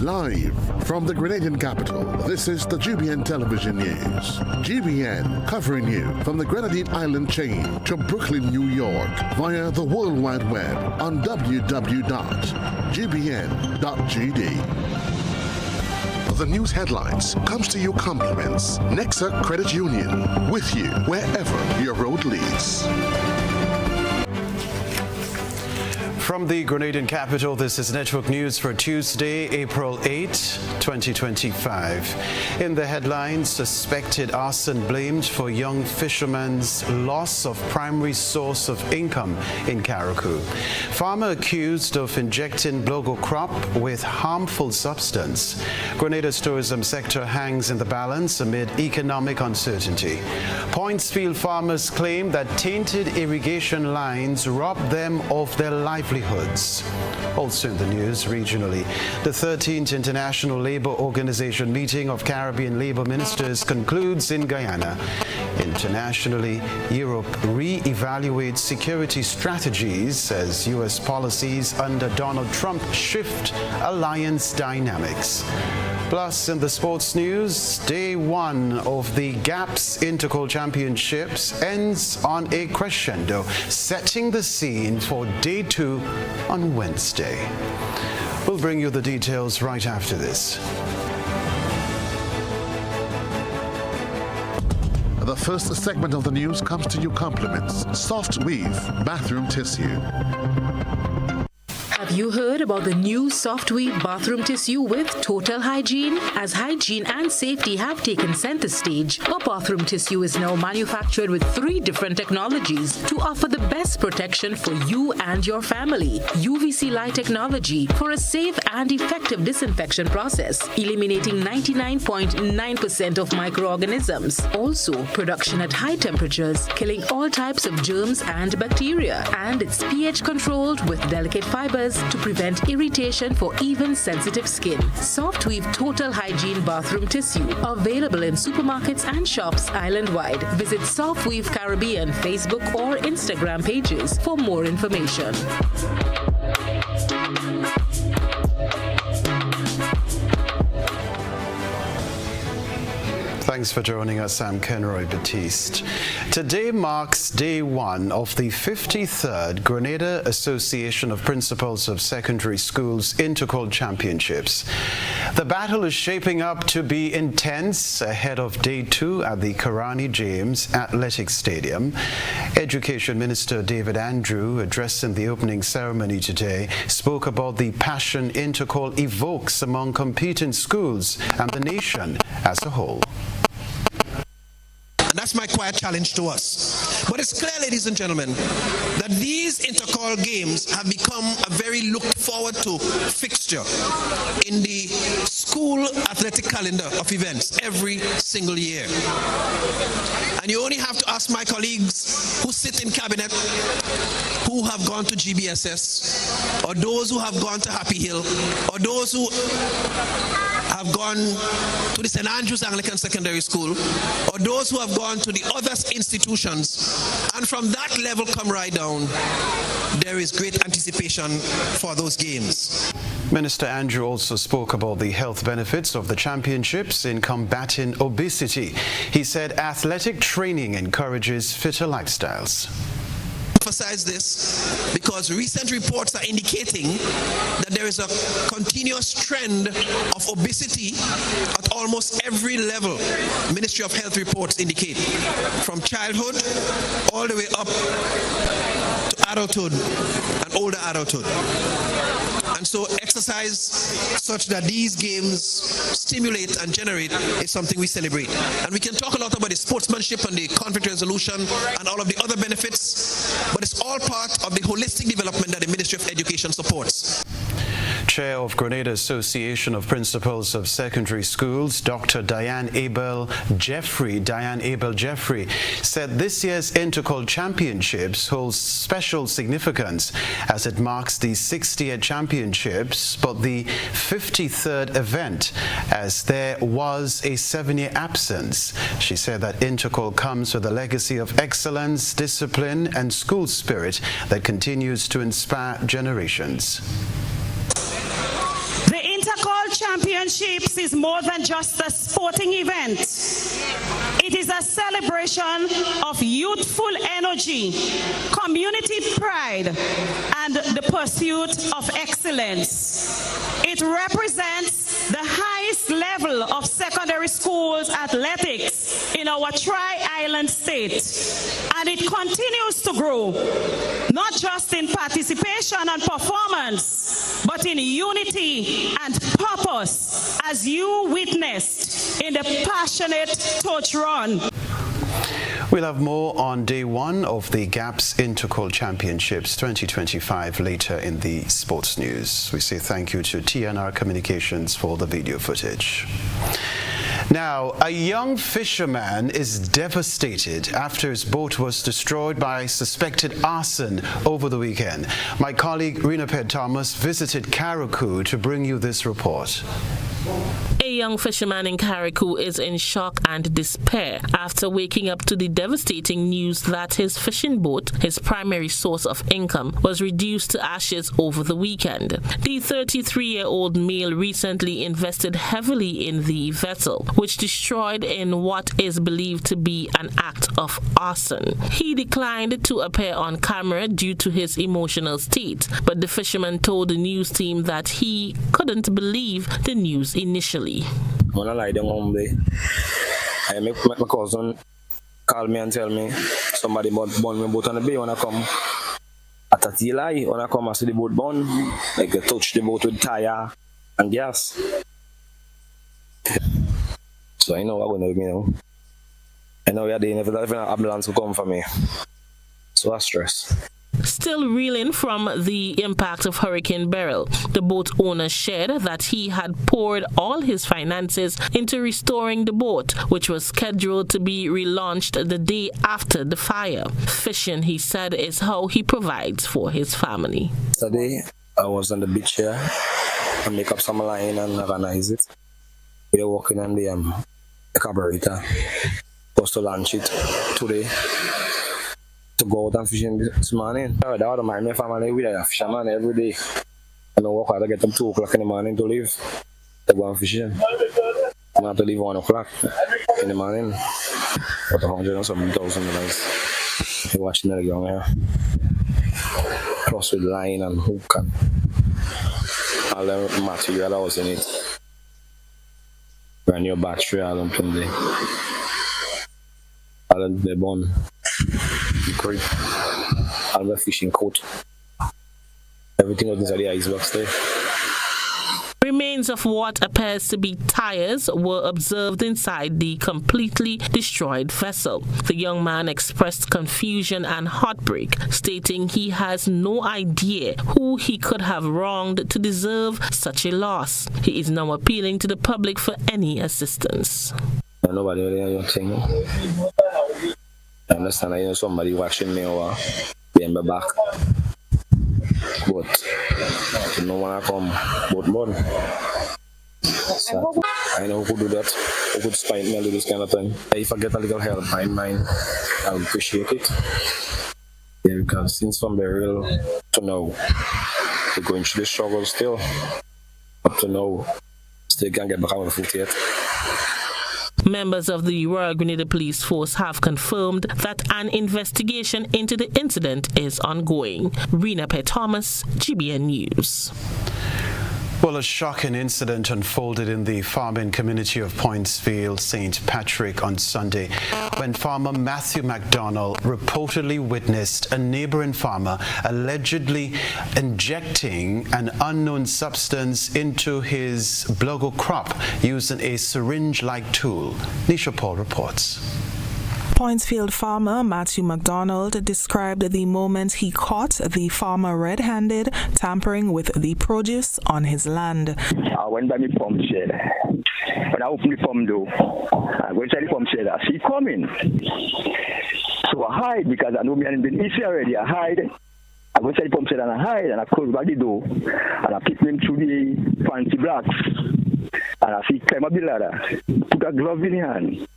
Live from the Grenadian capital, this is the GBN television news. GBN covering you from the Grenadine Island chain to Brooklyn, New York via the World Wide Web on www.gbn.gd. The news headlines comes to you compliments Nexa Credit Union, with you wherever your road leads. From the Grenadian capital, this is Network News for Tuesday, April 8, 2025. In the headlines, suspected arson blamed for young fisherman's loss of primary source of income in Karakou. Farmer accused of injecting blogo crop with harmful substance. Grenada's tourism sector hangs in the balance amid economic uncertainty. Pointsfield farmers claim that tainted irrigation lines robbed them of their livelihoods. Also in the news regionally, the 13th International Labour Organization meeting of Caribbean Labour Ministers concludes in Guyana. Internationally, Europe re-evaluates security strategies as U.S. policies under Donald Trump shift alliance dynamics. Plus, in the sports news, day one of the GAPS Intercol Championships ends on a crescendo, setting the scene for day two on Wednesday. We'll bring you the details right after this. The first segment of the news comes to you compliments Soft Weave Bathroom Tissue. Have you heard about the new Soft Weave bathroom tissue with total hygiene? As hygiene and safety have taken center stage, our bathroom tissue is now manufactured with 3 different technologies to offer the best protection for you and your family. UVC light technology for a safe and effective disinfection process, eliminating 99.9% of microorganisms. Also, production at high temperatures, killing all types of germs and bacteria. And it's pH controlled with delicate fibers to prevent irritation for even sensitive skin. Soft Weave Total Hygiene Bathroom Tissue, available in supermarkets and shops island-wide. Visit Soft Weave Caribbean Facebook or Instagram pages for more information. Thanks for joining us. I'm Kenroy, Baptiste. Today marks day one of the 53rd Grenada Association of Principals of Secondary Schools Intercol Championships. The battle is shaping up to be intense ahead of day two at the Karani James Athletic Stadium. Education Minister David Andrew, addressing the opening ceremony today, spoke about the passion Intercol evokes among competing schools and the nation as a whole. And that's my quiet challenge to us. But it's clear, ladies and gentlemen, that these intercall games have become a very looked forward to fixture in the school athletic calendar of events every single year. And you only have to ask my colleagues who sit in cabinet, who have gone to GBSS, or those who have gone to Happy Hill, or those who have gone to the St. Andrews Anglican Secondary School, or those who have gone to the other institutions, and from that level come right down, there is great anticipation for those games. Minister Andrew also spoke about the health benefits of the championships in combating obesity. He said athletic training encourages fitter lifestyles. Emphasize this because recent reports are indicating that there is a continuous trend of obesity at almost every level. Ministry of Health reports indicate, from childhood all the way up to adulthood and older adulthood. And so exercise such that these games stimulate and generate is something we celebrate. And we can talk a lot about the sportsmanship and the conflict resolution and all of the other benefits, but it's all part of the holistic development that the Ministry of Education supports. Chair of Grenada Association of Principals of Secondary Schools, Dr. Diane Abel Jeffrey, said this year's Intercol Championships holds special significance as it marks the 60th Championships, but the 53rd event, as there was a 7-year absence. She said that Intercol comes with a legacy of excellence, discipline, and school spirit that continues to inspire generations. The Intercol Championships is more than just a sporting event. It is a celebration of youthful energy, community pride, and the pursuit of excellence. It represents the highest level of secondary schools athletics in our Tri-Island state, and it continues to grow, not just in participation and performance, but in unity and purpose, as you witnessed in the passionate torch run. We'll have more on day one of the GAPS Intercol Championships 2025 later in the sports news. We say thank you to TNR Communications for the video footage. Now, a young fisherman is devastated after his boat was destroyed by suspected arson over the weekend. My colleague Rena Thomas visited Carriacou to bring you this report. A young fisherman in Carriacou is in shock and despair after waking up to the devastating news that his fishing boat, his primary source of income, was reduced to ashes over the weekend. The 33-year-old male recently invested heavily in the vessel, which destroyed in what is believed to be an act of arson. He declined to appear on camera due to his emotional state, but the fisherman told the news team that he couldn't believe the news initially. When I lie down one day, I make my cousin call me and tell me somebody burn my boat on the bay when I come. At a lie, when I come, I see the boat burn. Like I touch the boat with tire and gas. So I know what going to be now. I know we are doing if an ambulance will come for me. So I stress. Still reeling from the impact of Hurricane Beryl, the boat owner shared that he had poured all his finances into restoring the boat, which was scheduled to be relaunched the day after the fire. Fishing, he said, is how he provides for his family. Yesterday, I was on the beach here and make up some line and organize it. We were working on the carburetor. Supposed to launch it today. To go out and fishing this morning. I don't mind my family with a fisherman every day. And I walk out, I get them 2 o'clock in the morning to leave. To go and fishing. I have to leave 1 o'clock in the morning. About 100,000 dollars. You're watching the young here. Plus with line and hook and all the material I was in it. Brand new battery, all them things there. All the bone. All the fishing coat. Everything was inside the icebox there. Remains of what appears to be tires were observed inside the completely destroyed vessel. The young man expressed confusion and heartbreak, stating he has no idea who he could have wronged to deserve such a loss. He is now appealing to the public for any assistance. Nobody really thing. I understand, I know somebody watching me or behind my back. But I don't want to come boat. So I know who could do that, who could spite me and do this kind of thing. If I get a little help behind mine, I would appreciate it. Yeah, because since from Beryl to now, we're going through the struggle still. Up to now, still can't get back on the foot yet. Members of the Royal Grenada Police Force have confirmed that an investigation into the incident is ongoing. Rena Thomas, GBN News. Well, a shocking incident unfolded in the farming community of Pointsfield, St. Patrick on Sunday when farmer Matthew McDonald reportedly witnessed a neighboring farmer allegedly injecting an unknown substance into his blogo crop using a syringe-like tool. Nisha Paul reports. Pointsfield farmer Matthew McDonald described the moment he caught the farmer red-handed tampering with the produce on his land. I went by my pump shed. When I opened the pump door, I went inside the pump shed. I see it coming. So I hide because I know me hadn't been easy already. I hide. I went inside the pump shed and I hide and I close back the door and I pick them through the fancy blocks and I see climb up the ladder, put a glove in his hand.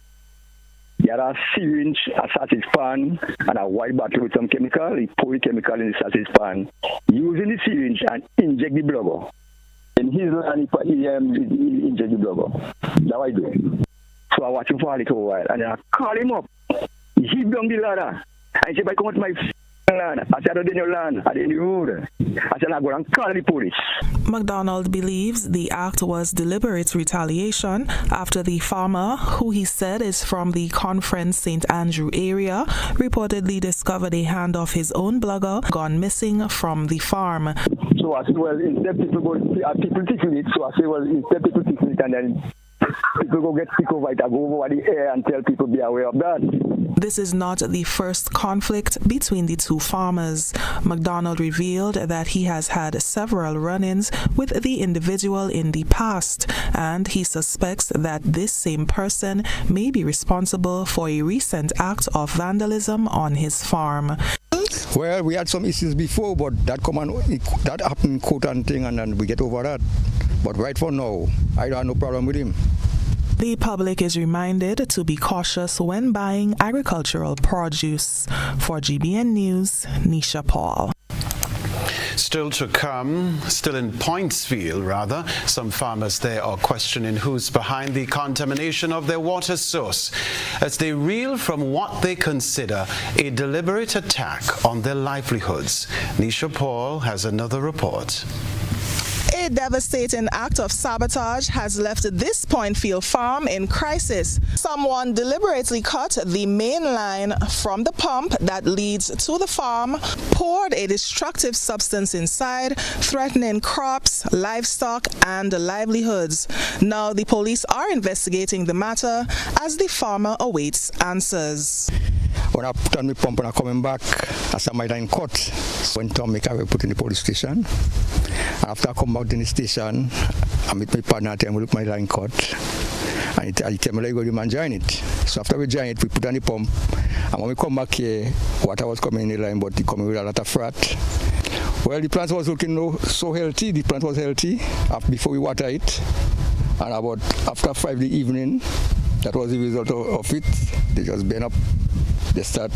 There are a syringe, a sausage pan, and a white bottle with some chemical. He pour the chemical in the sausage pan, using the syringe and inject the blubber in his land, he injured the blogger. That's what I do. So I watch him for a little while, and then I call him up. He hit down the ladder. I said, I come out my land. I said, I don't know your land. I didn't know. I said, I go and call the police. McDonald believes the act was deliberate retaliation after the farmer, who he said is from the Conference St. Andrew area, reportedly discovered a hand of his own blogger gone missing from the farm. So I said, well, instead people taking it, so I said, well, instead people taking it, and then people go get sick of it, I go over the air and tell people be aware of that. This is not the first conflict between the two farmers. McDonald revealed that he has had several run-ins with the individual in the past, and he suspects that this same person may be responsible for a recent act of vandalism on his farm. Well, we had some issues before, but that happened, quote and thing, and then we get over that. But right for now, I don't have no problem with him. The public is reminded to be cautious when buying agricultural produce. For GBN News, Nisha Paul. Still to come, still in Pointsville rather, some farmers there are questioning who's behind the contamination of their water source as they reel from what they consider a deliberate attack on their livelihoods. Nisha Paul has another report. A devastating act of sabotage has left this Pointfield farm in crisis. Someone deliberately cut the main line from the pump that leads to the farm, poured a destructive substance inside, threatening crops, livestock, and livelihoods. Now the police are investigating the matter as the farmer awaits answers. When I put on my pump and I'm coming back, I saw my line cut. Went to make a put in the police station. And after I come back in the station, I meet my partner and we look my line cut. And I tell me, like, go to man join it. So after we join it, we put on the pump. And when we come back here, water was coming in the line, but it coming with a lot of frat. Well, the plant was looking so healthy. The plant was healthy before we water it. And about after 5 in the evening, that was the result of it. They just burn up. They start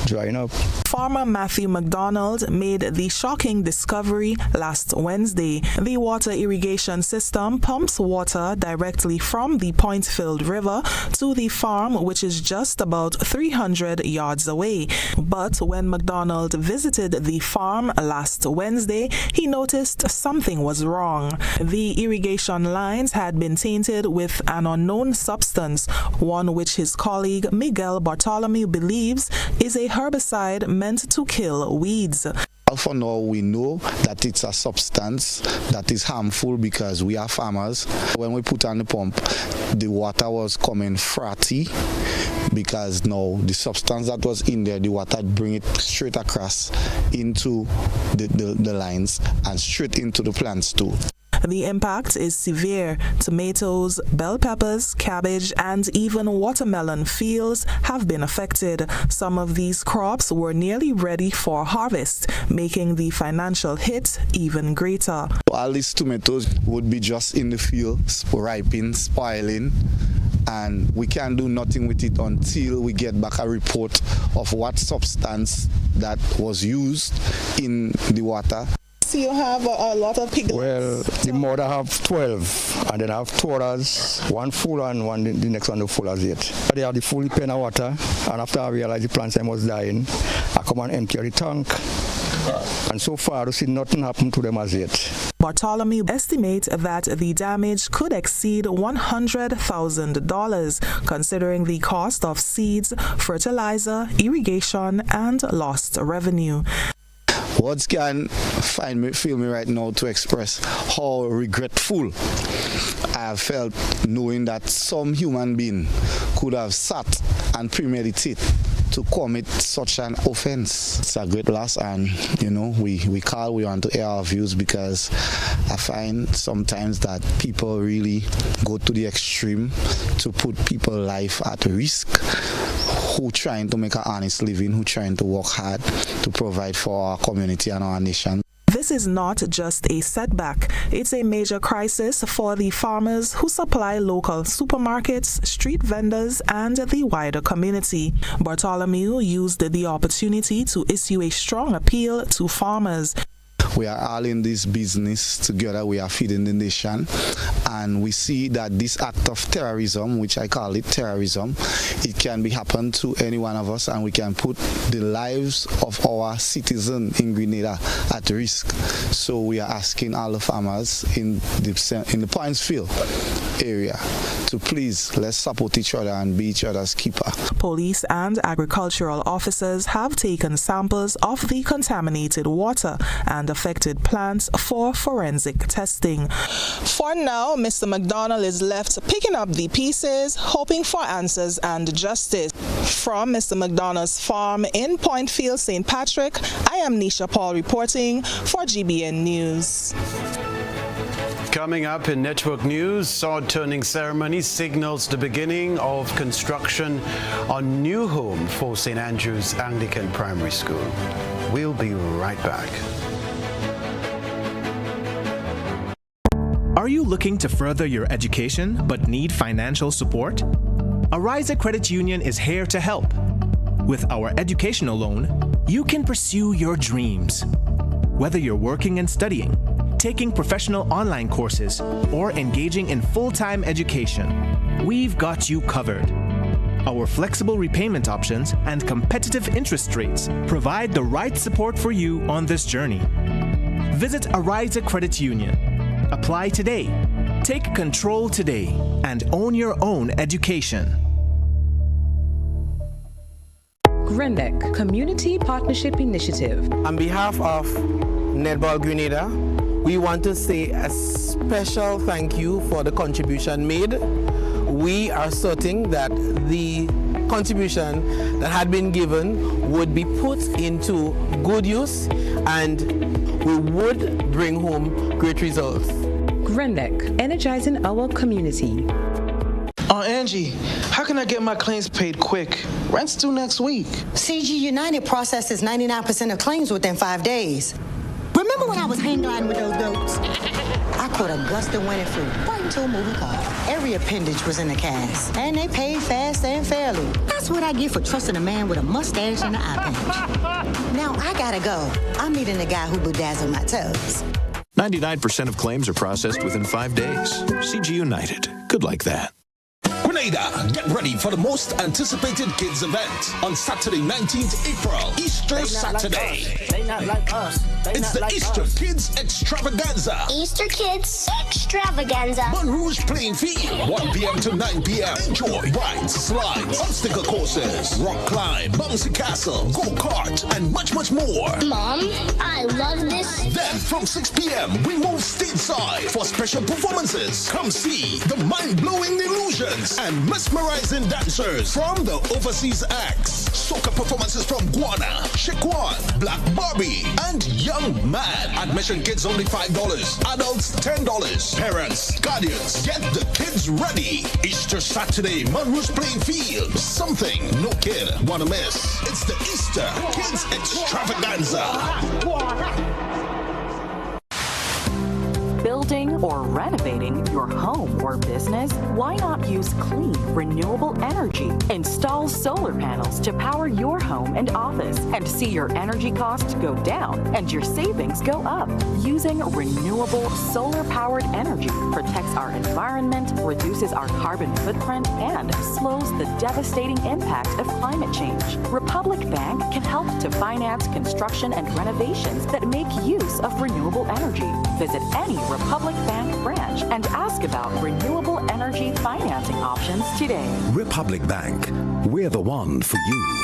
drying up. Farmer Matthew McDonald made the shocking discovery last Wednesday. The water irrigation system pumps water directly from the Pointfield River to the farm, which is just about 300 yards away. But when McDonald visited the farm last Wednesday, he noticed something was wrong. The irrigation lines had been tainted with an unknown substance, one which his colleague Miguel Bartholomew believes is a herbicide meant to kill weeds. For now, we know that it's a substance that is harmful because we are farmers. When we put on the pump, the water was coming fratty because now the substance that was in there, the water bring it straight across into the lines and straight into the plants too. The impact is severe. Tomatoes, bell peppers, cabbage, and even watermelon fields have been affected. Some of these crops were nearly ready for harvest, making the financial hit even greater. All these tomatoes would be just in the field, ripening, spoiling, and we can't do nothing with it until we get back a report of what substance that was used in the water. You have a lot of piglets. Well, the mother have 12, and then I have 2 others, one full and the next one no full as yet. They have the full pen of water, and after I realized the plant was dying, I come and empty the tank. And so far, I see nothing happen to them as yet. Bartholomew estimates that the damage could exceed $100,000, considering the cost of seeds, fertilizer, irrigation, and lost revenue. Words can feel me right now to express how regretful I have felt knowing that some human being could have sat and premeditated to commit such an offense. It's a great loss, and we want to air our views because I find sometimes that people really go to the extreme to put people's life at risk, who trying to make an honest living, who trying to work hard to provide for our community and our nation. This is not just a setback. It's a major crisis for the farmers who supply local supermarkets, street vendors, and the wider community. Bartholomew used the opportunity to issue a strong appeal to farmers. We are all in this business together. We are feeding the nation. And we see that this act of terrorism, which I call it terrorism, it can be happen to any one of us, and we can put the lives of our citizens in Grenada at risk. So we are asking all the farmers in the Pointsfield area to please, let's support each other and be each other's keeper. Police and agricultural officers have taken samples of the contaminated water and affected plants for forensic testing. For now, Mr. McDonald is left picking up the pieces, hoping for answers and justice. From Mr. McDonald's farm in Pointfield, St. Patrick, I am Nisha Paul reporting for GBN News. Coming up in Network News, sod-turning ceremony signals the beginning of construction on new home for St. Andrew's Anglican Primary School. We'll be right back. Are you looking to further your education but need financial support? Arise Credit Union is here to help. With our educational loan, you can pursue your dreams. Whether you're working and studying, taking professional online courses, or engaging in full-time education, we've got you covered. Our flexible repayment options and competitive interest rates provide the right support for you on this journey. Visit Arise Credit Union. Apply today, take control today, and own your own education. GRENDEC Community Partnership Initiative. On behalf of Netball Grenada, we want to say a special thank you for the contribution made. We are certain that the contribution that had been given would be put into good use and we would bring home great results. GRENDEC, energizing our community. Angie, how can I get my claims paid quick? Rent's due next week. CG United processes 99% of claims within 5 days. Remember when I was hang gliding with those goats? I caught a gust of winter fruit right into a moving car. Every appendage was in the cast, and they paid fast and fairly. That's what I get for trusting a man with a mustache and an eye patch. Now I gotta go. I'm meeting the guy who bedazzled my toes. 99% of claims are processed within 5 days. CG United. Good like that. Grenada, get ready for the most anticipated kids event on Saturday, 19th April, Easter Saturday. They not like us. It's the Easter Kids Extravaganza. Easter Kids Extravaganza. Baton Rouge playing field, 1 p.m. to 9 p.m. Enjoy rides, slides, obstacle courses, rock climb, bouncy castle, go-kart, and much, much more. Mom, I love this. Then from 6 p.m. we move stateside for special performances. Come see the mind-blowing illusions and mesmerizing dancers from the overseas acts. Soca performances from Guana, Shekwan, Black Barbie, and Young Man. Admission kids only $5, adults $10. Parents, guardians, get the kids ready. Easter Saturday, Monroe's playing field. Something no kid wanna miss. It's the Easter Kids Extravaganza. Building or renovating your home or business? Why not use clean, renewable energy? Install solar panels to power your home and office and see your energy costs go down and your savings go up. Using renewable solar-powered energy protects our environment, reduces our carbon footprint, and slows the devastating impact of climate change. Republic Bank can help to finance construction and renovations that make use of renewable energy. Visit any Republic Bank branch and ask about renewable energy financing options today. Republic Bank, we're the one for you.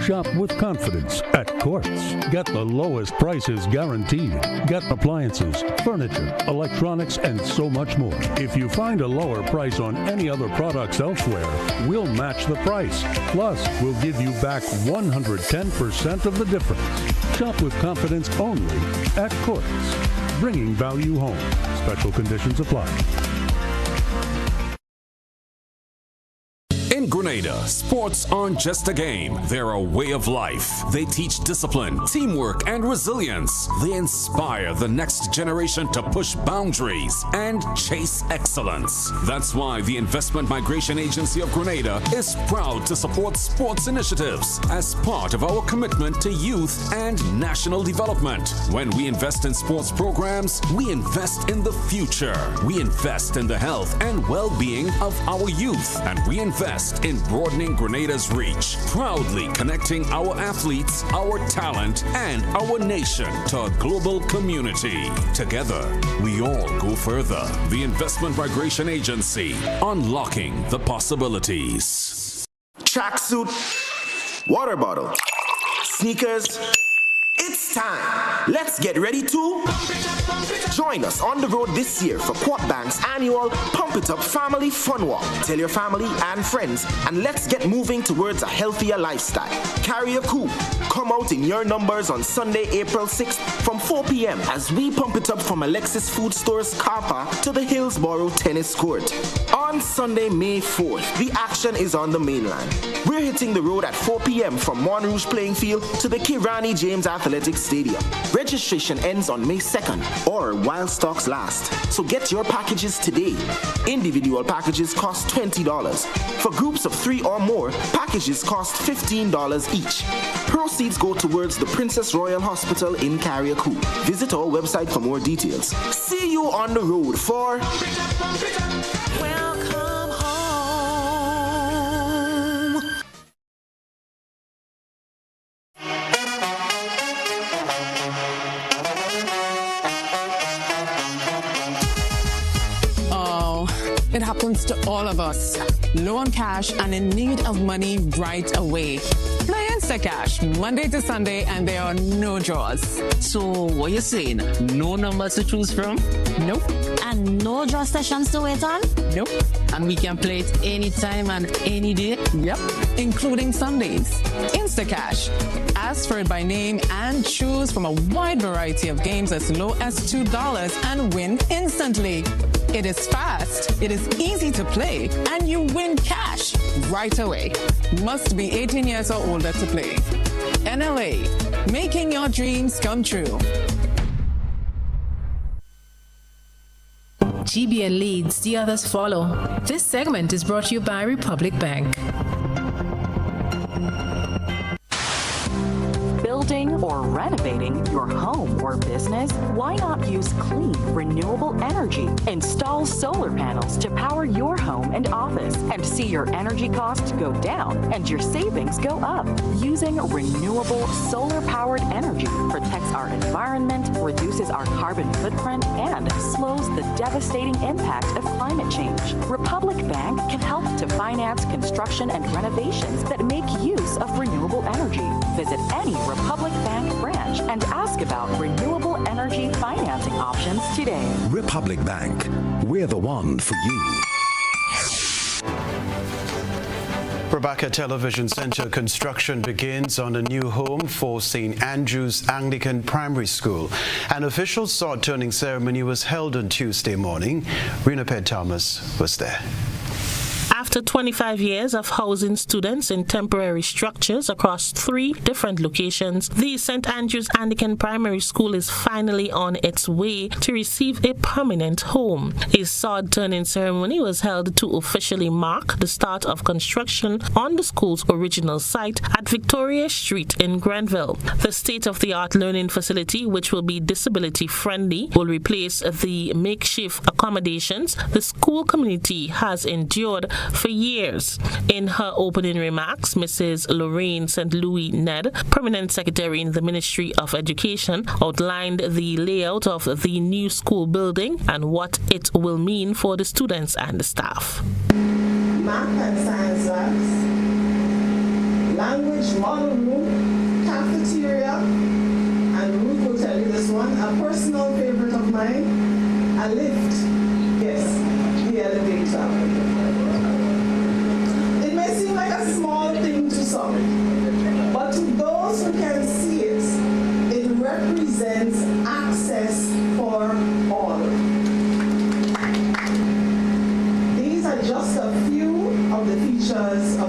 Shop with confidence at Quartz. Get the lowest prices guaranteed. Get appliances, furniture, electronics, and so much more. If you find a lower price on any other products elsewhere, we'll match the price. Plus, we'll give you back 110% of the difference. Shop with confidence only at Quartz. Bringing value home. Special conditions apply. In In Grenada, sports aren't just a game, they're a way of life. They teach discipline, teamwork, and resilience. They inspire the next generation to push boundaries and chase excellence. That's why the Investment Migration Agency of Grenada is proud to support sports initiatives as part of our commitment to youth and national development. When we invest in sports programs, we invest in the future. We invest in the health and well-being of our youth, and we invest in broadening Grenada's reach, proudly connecting our athletes, our talent, and our nation to a global community. Together, we all go further. The Investment Migration Agency, unlocking the possibilities. Tracksuit, water bottle, sneakers. It's time. Let's get ready to join us on the road this year for Quad Bank's annual Pump It Up Family Fun Walk. Tell your family and friends, and let's get moving towards a healthier lifestyle. Carry a coup. Come out in your numbers on Sunday, April 6th from 4 p.m. as we pump it up from Alexis Food Store's car park to the Hillsborough Tennis Court. On Sunday, May 4th, the action is on the mainland. We're hitting the road at 4 p.m. from Monrouge Playing Field to the Kirani James Athletics Stadium. Registration ends on May 2nd or while stocks last. So get your packages today. Individual packages cost $20. For groups of 3 or more, packages cost $15 each. Proceeds go towards the Princess Royal Hospital in Carriacou. Visit our website for more details. See you on the road for Welcome home. Oh, it happens to all of us. Low on cash and in need of money right away. Play Instacash Monday to Sunday and there are no draws. So what you saying? No numbers to choose from? Nope. And no draw sessions to wait on? Nope. And we can play it anytime and any day? Yep, including Sundays. Instacash. Ask for it by name and choose from a wide variety of games as low as $2 and win instantly. It is fast, it is easy to play, and you win cash right away. Must be 18 years or older to play. NLA, making your dreams come true. GBN leads, the others follow. This segment is brought to you by Republic Bank. Building or renovating your home or business? Why not use clean, renewable energy? Install solar panels to power your home and office and see your energy costs go down and your savings go up. Using renewable solar-powered energy protects our environment, reduces our carbon footprint, and slows the devastating impact of climate change. Republic Bank can help to finance construction and renovations that make use of renewable energy. Visit any Republic Bank branch and ask about renewable energy financing options today. Republic Bank, we're the one for you. Rebecca Television Center construction begins on a new home for St. Andrew's Anglican Primary School. An official sod-turning ceremony was held on Tuesday morning. Rena Ped Thomas was there. After 25 years of housing students in temporary structures across 3 different locations, the St. Andrew's Anglican Primary School is finally on its way to receive a permanent home. A sod-turning ceremony was held to officially mark the start of construction on the school's original site at Victoria Street in Grenville. The state-of-the-art learning facility, which will be disability-friendly, will replace the makeshift accommodations the school community has endured for years. In her opening remarks, Mrs. Lorraine St. Louis Ned, Permanent Secretary in the Ministry of Education, outlined the layout of the new school building and what it will mean for the students and the staff. Math and science labs, language model room, cafeteria, and Ruth will tell you this one, a personal favorite of mine, a lift. Yes, the elevator. It may seem like a small thing to some, but to those who can see it, it represents access for all. These are just a few of the features of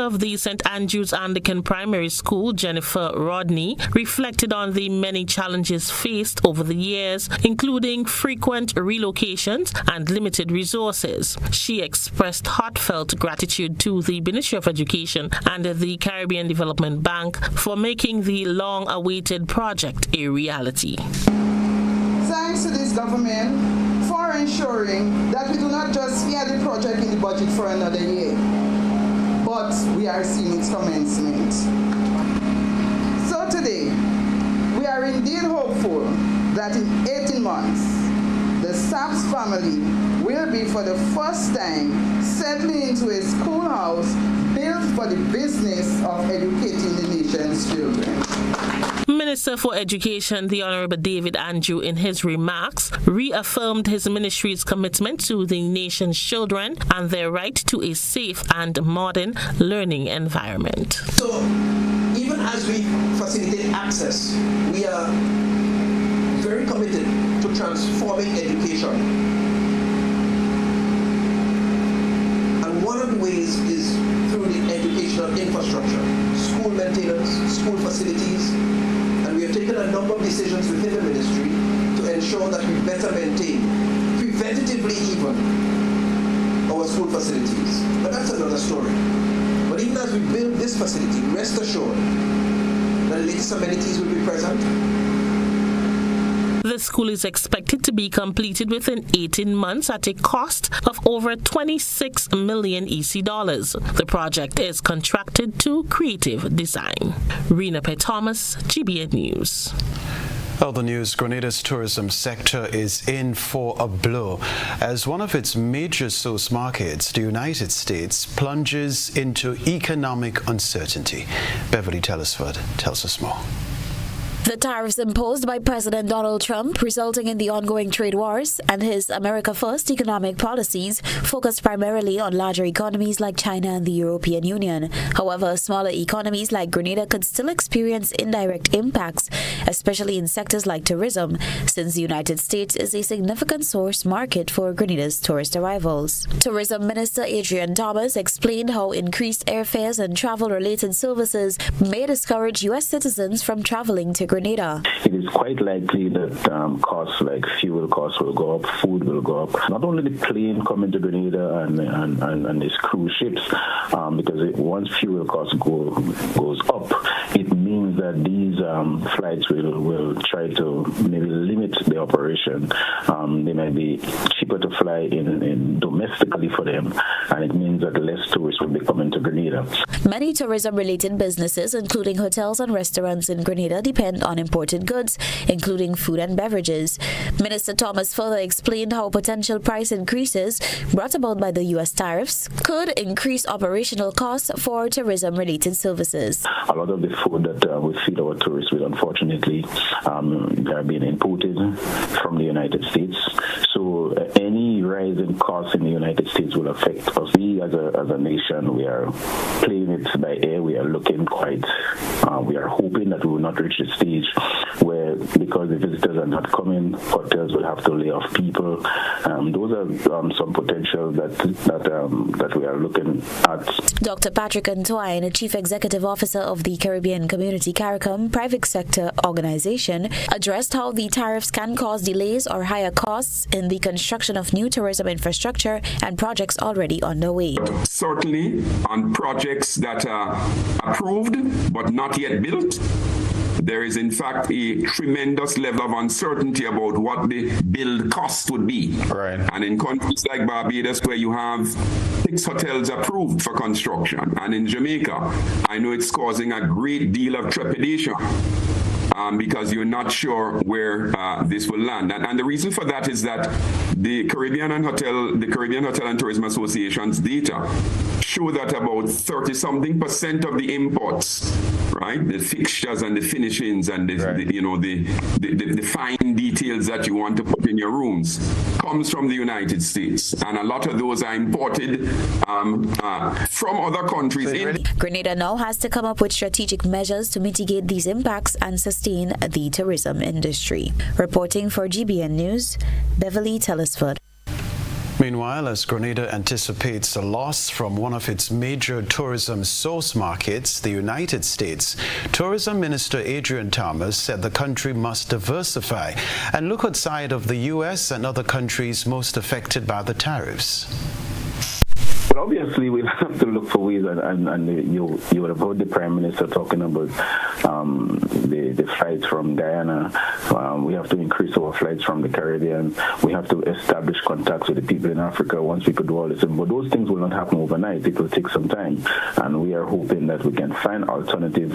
of the St. Andrew's Anglican Primary School, Jennifer Rodney, reflected on the many challenges faced over the years, including frequent relocations and limited resources. She expressed heartfelt gratitude to the Ministry of Education and the Caribbean Development Bank for making the long-awaited project a reality. Thanks to this government for ensuring that we do not just fear the project in the budget for another year, but we are seeing its commencement. So today, we are indeed hopeful that in 18 months, the Saps family will be for the first time settling into a schoolhouse built for the business of educating the nation's children. Minister for Education, the Honorable David Andrew, in his remarks, reaffirmed his ministry's commitment to the nation's children and their right to a safe and modern learning environment. So, even as we facilitate access, we are very committed to transforming education. And one of the ways is through the educational infrastructure, school maintenance, school facilities, and we have taken a number of decisions within the ministry to ensure that we better maintain, preventatively even, our school facilities. But that's another story. But even as we build this facility, rest assured that the latest amenities will be present. The school is expected to be completed within 18 months at a cost of over 26 million EC dollars. The project is contracted to Creative Design. Rena P. Thomas, GBN News. Other news, Grenada's tourism sector is in for a blow as one of its major source markets, the United States, plunges into economic uncertainty. Beverly Telesford tells us more. The tariffs imposed by President Donald Trump, resulting in the ongoing trade wars, and his America First economic policies focused primarily on larger economies like China and the European Union. However, smaller economies like Grenada could still experience indirect impacts, especially in sectors like tourism, since the United States is a significant source market for Grenada's tourist arrivals. Tourism Minister Adrian Thomas explained how increased airfares and travel-related services may discourage U.S. citizens from traveling to Grenada. It is quite likely that costs like fuel costs will go up, food will go up. Not only the plane coming to Grenada and these cruise ships, because once fuel costs goes up, it means that these flights will try to maybe limit the operation. They might be cheaper to fly in domestically for them, and it means that less tourists will be coming to Grenada. Many tourism-related businesses, including hotels and restaurants in Grenada, depend on imported goods, including food and beverages. Minister Thomas further explained how potential price increases brought about by the U.S. tariffs could increase operational costs for tourism-related services. A lot of the food that we feed our tourists with, unfortunately, they are being imported from the United States. So any rise in costs in the United States will affect us. We as a nation, we are playing it by ear. We are looking we are hoping that we will not reach the stage where, because the visitors are not coming, hotels will have to lay off people. Those are some potential that we are looking at. Dr. Patrick Antwine, Chief Executive Officer of the Caribbean Community CARICOM private sector organization, addressed how the tariffs can cause delays or higher costs in the construction of new tourism infrastructure and projects already underway. Certainly on projects that are approved but not yet built, there is in fact a tremendous level of uncertainty about what the build cost would be. Right. And in countries like Barbados, where you have 6 hotels approved for construction, and in Jamaica, I know it's causing a great deal of trepidation. Because you're not sure where this will land. And the reason for that is that the Caribbean Hotel and Tourism Association's data show that about 30-something% of the imports, right, the fixtures and the finishings and the fine details that you want to put in your rooms comes from the United States. And a lot of those are imported from other countries. Grenada now has to come up with strategic measures to mitigate these impacts and sustain the tourism industry. Reporting for GBN News, Beverly Telesford. Meanwhile, as Grenada anticipates a loss from one of its major tourism source markets, the United States, Tourism Minister Adrian Thomas said the country must diversify and look outside of the U.S. and other countries most affected by the tariffs. Well, obviously, we'll have to look for ways, and you would have heard the Prime Minister talking about the flights from Guyana. We have to increase our flights from the Caribbean. We have to establish contacts with the people in Africa once we could do all this. But those things will not happen overnight. It will take some time. And we are hoping that we can find alternatives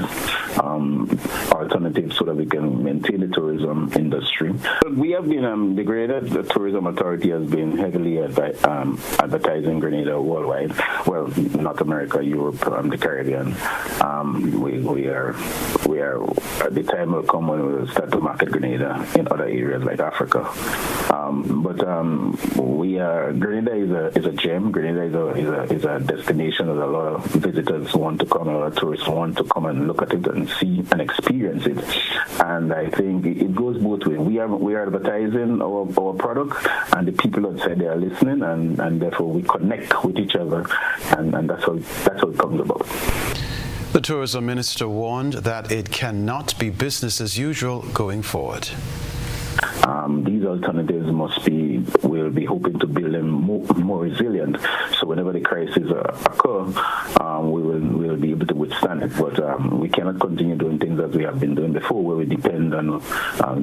so that we can maintain the tourism industry. We have been, the Grenada Tourism Authority has been heavily advertising Grenada worldwide. Well, North America, Europe, the Caribbean. We are the time will come when we will start to market Grenada in other areas like Africa. Grenada is a gem. Grenada is a destination that a lot of visitors want to come, a lot of tourists want to come and look at it and see and experience it. And I think it goes both ways. We are advertising our product, and the people outside there are listening, and therefore we connect with each other, and that's how it comes about. The tourism minister warned that it cannot be business as usual going forward. These alternatives we'll be hoping to build them more resilient. So whenever the crisis occur, we will be able to withstand it. But we cannot continue doing things that we have been doing before, where we depend on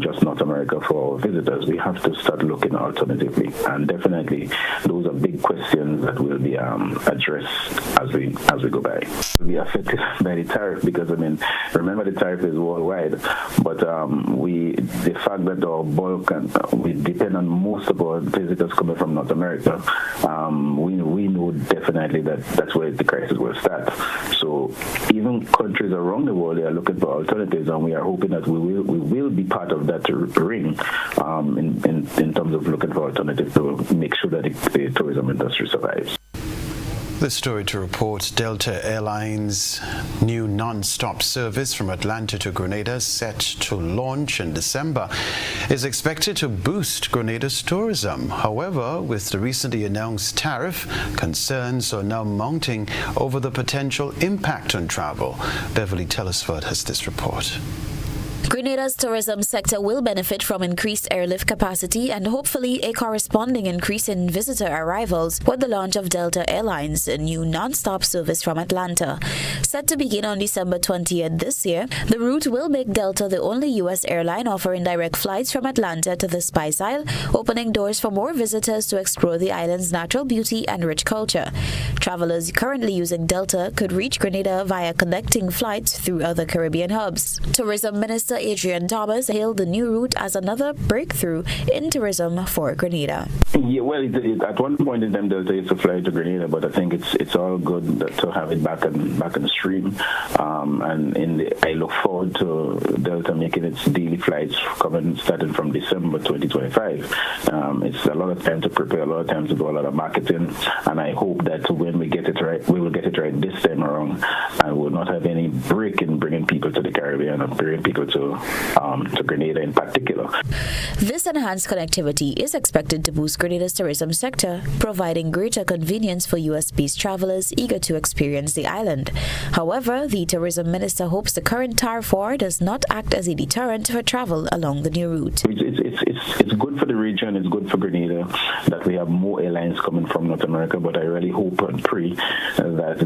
just North America for our visitors. We have to start looking alternatively, and definitely those are big questions that will be addressed as we go by. We'll be affected by the tariff because remember the tariff is worldwide, but the fact that our bulk and we depend on most of our visitors coming from North America, we know definitely that's where the crisis will start. So even countries around the world, they are looking for alternatives, and we are hoping that we will be part of that ring in terms of looking for alternatives to make sure that the tourism industry survives. This story to report: Delta Airlines' new non-stop service from Atlanta to Grenada, set to launch in December, is expected to boost Grenada's tourism. However, with the recently announced tariff, concerns are now mounting over the potential impact on travel. Beverly Telesford has this report. Grenada's tourism sector will benefit from increased airlift capacity and hopefully a corresponding increase in visitor arrivals with the launch of Delta Airlines, a new non-stop service from Atlanta. Set to begin on December 20th this year, the route will make Delta the only U.S. airline offering direct flights from Atlanta to the Spice Isle, opening doors for more visitors to explore the island's natural beauty and rich culture. Travelers currently using Delta could reach Grenada via connecting flights through other Caribbean hubs. Tourism Minister Adrian Thomas hailed the new route as another breakthrough in tourism for Grenada. Yeah, well, at one point in time, Delta used to fly to Grenada, but I think it's all good to have it back in the stream. I look forward to Delta making its daily flights starting from December 2025. It's a lot of time to prepare, a lot of time to do a lot of marketing, and I hope that when we get it right, we will get it right this time around, and we'll not have any break in bringing people to the Caribbean or bringing people to Grenada in particular. This enhanced connectivity is expected to boost Grenada's tourism sector, providing greater convenience for U.S.-based travelers eager to experience the island. However, the tourism minister hopes the current tariff war does not act as a deterrent for travel along the new route. It's good for the region, it's good for Grenada that we have more airlines coming from North America, but I really hope and pray that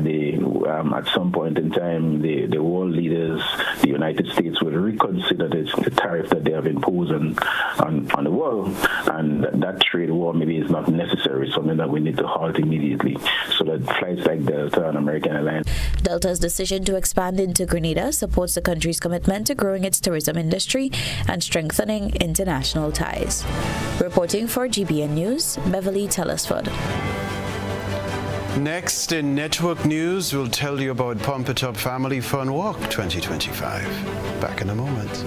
at some point in time the world leaders, the United States, will reconsider the tariff that they have imposed on the world, and that trade war maybe is not necessary, something that we need to halt immediately, so that flights like Delta and American Airlines. Delta's decision to expand into Grenada supports the country's commitment to growing its tourism industry and strengthening international ties. Reporting for GBN News, Beverly Telesford. Next in Network News, we'll tell you about Pump It Up Family Fun Walk 2025. Back in a moment.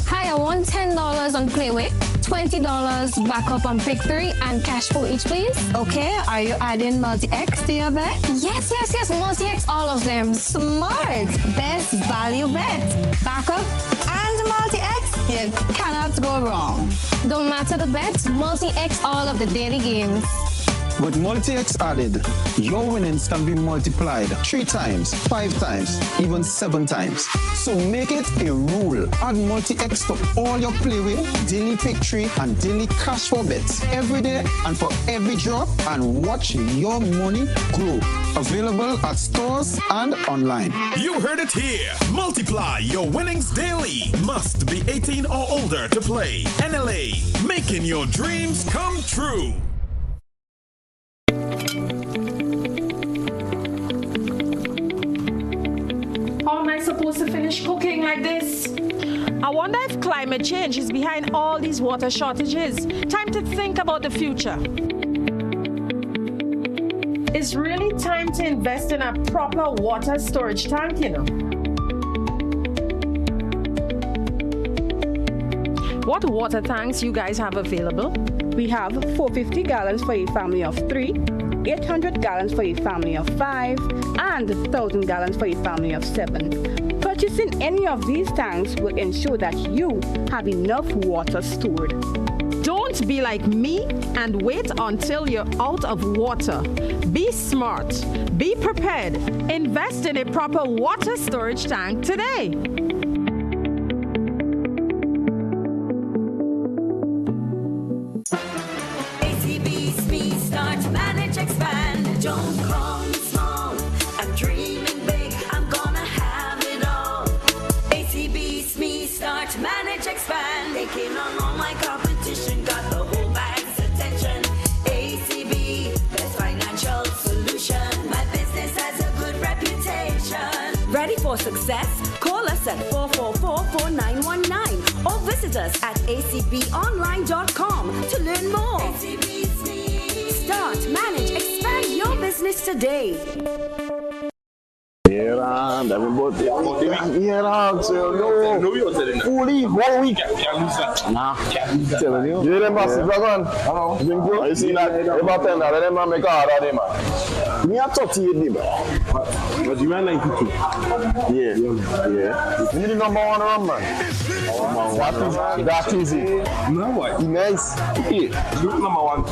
Hi, I want $10 on Playway. $20 backup on pick 3 and cash for each, please. Okay, are you adding multi-X to your bet? Yes, multi-X, all of them. Smart. Best value bet. Backup and multi-X, you cannot go wrong. Don't matter the bet, multi-X all of the daily games. With multi-X added, your winnings can be multiplied 3 times, 5 times, even 7 times. So make it a rule. Add multi-X to all your play wheel, daily pick 3, and daily cash for bets every day and for every drop, and watch your money grow. Available at stores and online. You heard it here. Multiply your winnings daily. Must be 18 or older to play. NLA, making your dreams come true. How am I supposed to finish cooking like this? I wonder if climate change is behind all these water shortages. Time to think about the future. It's really time to invest in a proper water storage tank, you know. What water tanks you guys have available? We have 450 gallons for a family of 3, 800 gallons for a family of 5, and 1,000 gallons for a family of 7. Purchasing any of these tanks will ensure that you have enough water stored. Don't be like me and wait until you're out of water. Be smart, be prepared, invest in a proper water storage tank today. Don't call me small, I'm dreaming big, I'm gonna have it all. ACB, SME, start, manage, expand. They came on all my competition, got the whole bag's attention. ACB, best financial solution. My business has a good reputation. Ready for success? Call us at 444-4919 or visit us at acbonline.com to learn more. ACB, SME, start, manage, expand your business today. Yeah, fully 1 week. Nah, telling you. You them boss dragon. Hello. You see that? About 10 that them make a hard day, man. Me a 38 man. But you are 92. Yeah. You need the number 1 run, man. That easy. No what? Nice. Yeah. Number 1.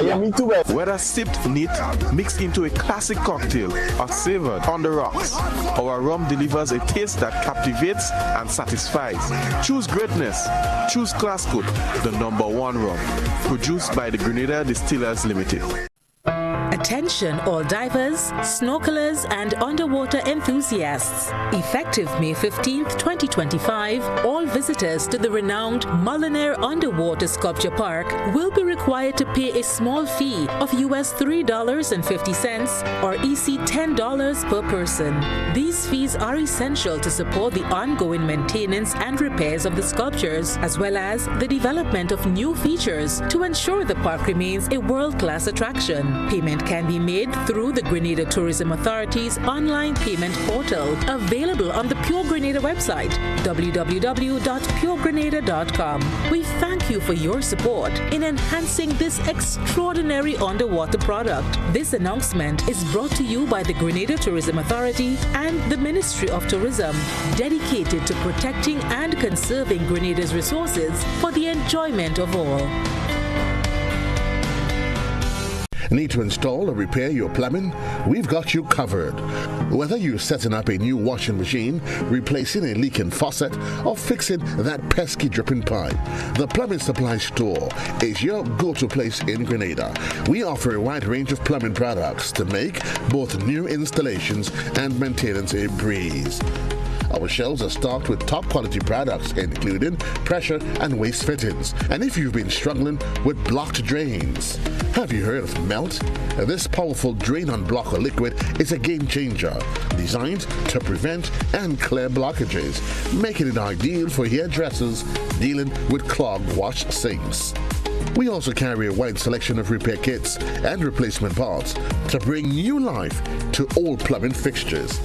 Yeah, me too, man. Whether sipped neat, mixed into a classic cocktail, or savored on the rocks, our rum delivers a taste that captivates and satisfies. Choose greatness. Choose Class Code, the number 1 rum. Produced by the Grenada Distillers Limited. Attention all divers, snorkelers and underwater enthusiasts. Effective May 15th, 2025, all visitors to the renowned Mullinair Underwater Sculpture Park will be required to pay a small fee of US $3.50 or EC $10 per person. These fees are essential to support the ongoing maintenance and repairs of the sculptures, as well as the development of new features to ensure the park remains a world-class attraction. Payment can be made through the Grenada Tourism Authority's online payment portal, available on the Pure Grenada website, www.puregrenada.com. We thank you for your support in enhancing this extraordinary underwater product. This announcement is brought to you by the Grenada Tourism Authority and the Ministry of Tourism, dedicated to protecting and conserving Grenada's resources for the enjoyment of all. Need to install or repair your plumbing? We've got you covered. Whether you're setting up a new washing machine, replacing a leaking faucet, or fixing that pesky dripping pipe, the Plumbing Supply Store is your go-to place in Grenada. We offer a wide range of plumbing products to make both new installations and maintenance a breeze. Our shelves are stocked with top quality products, including pressure and waste fittings. And if you've been struggling with blocked drains, have you heard of Melt? This powerful drain-on-blocker liquid is a game changer, designed to prevent and clear blockages, making it ideal for hairdressers dealing with clogged wash sinks. We also carry a wide selection of repair kits and replacement parts to bring new life to old plumbing fixtures.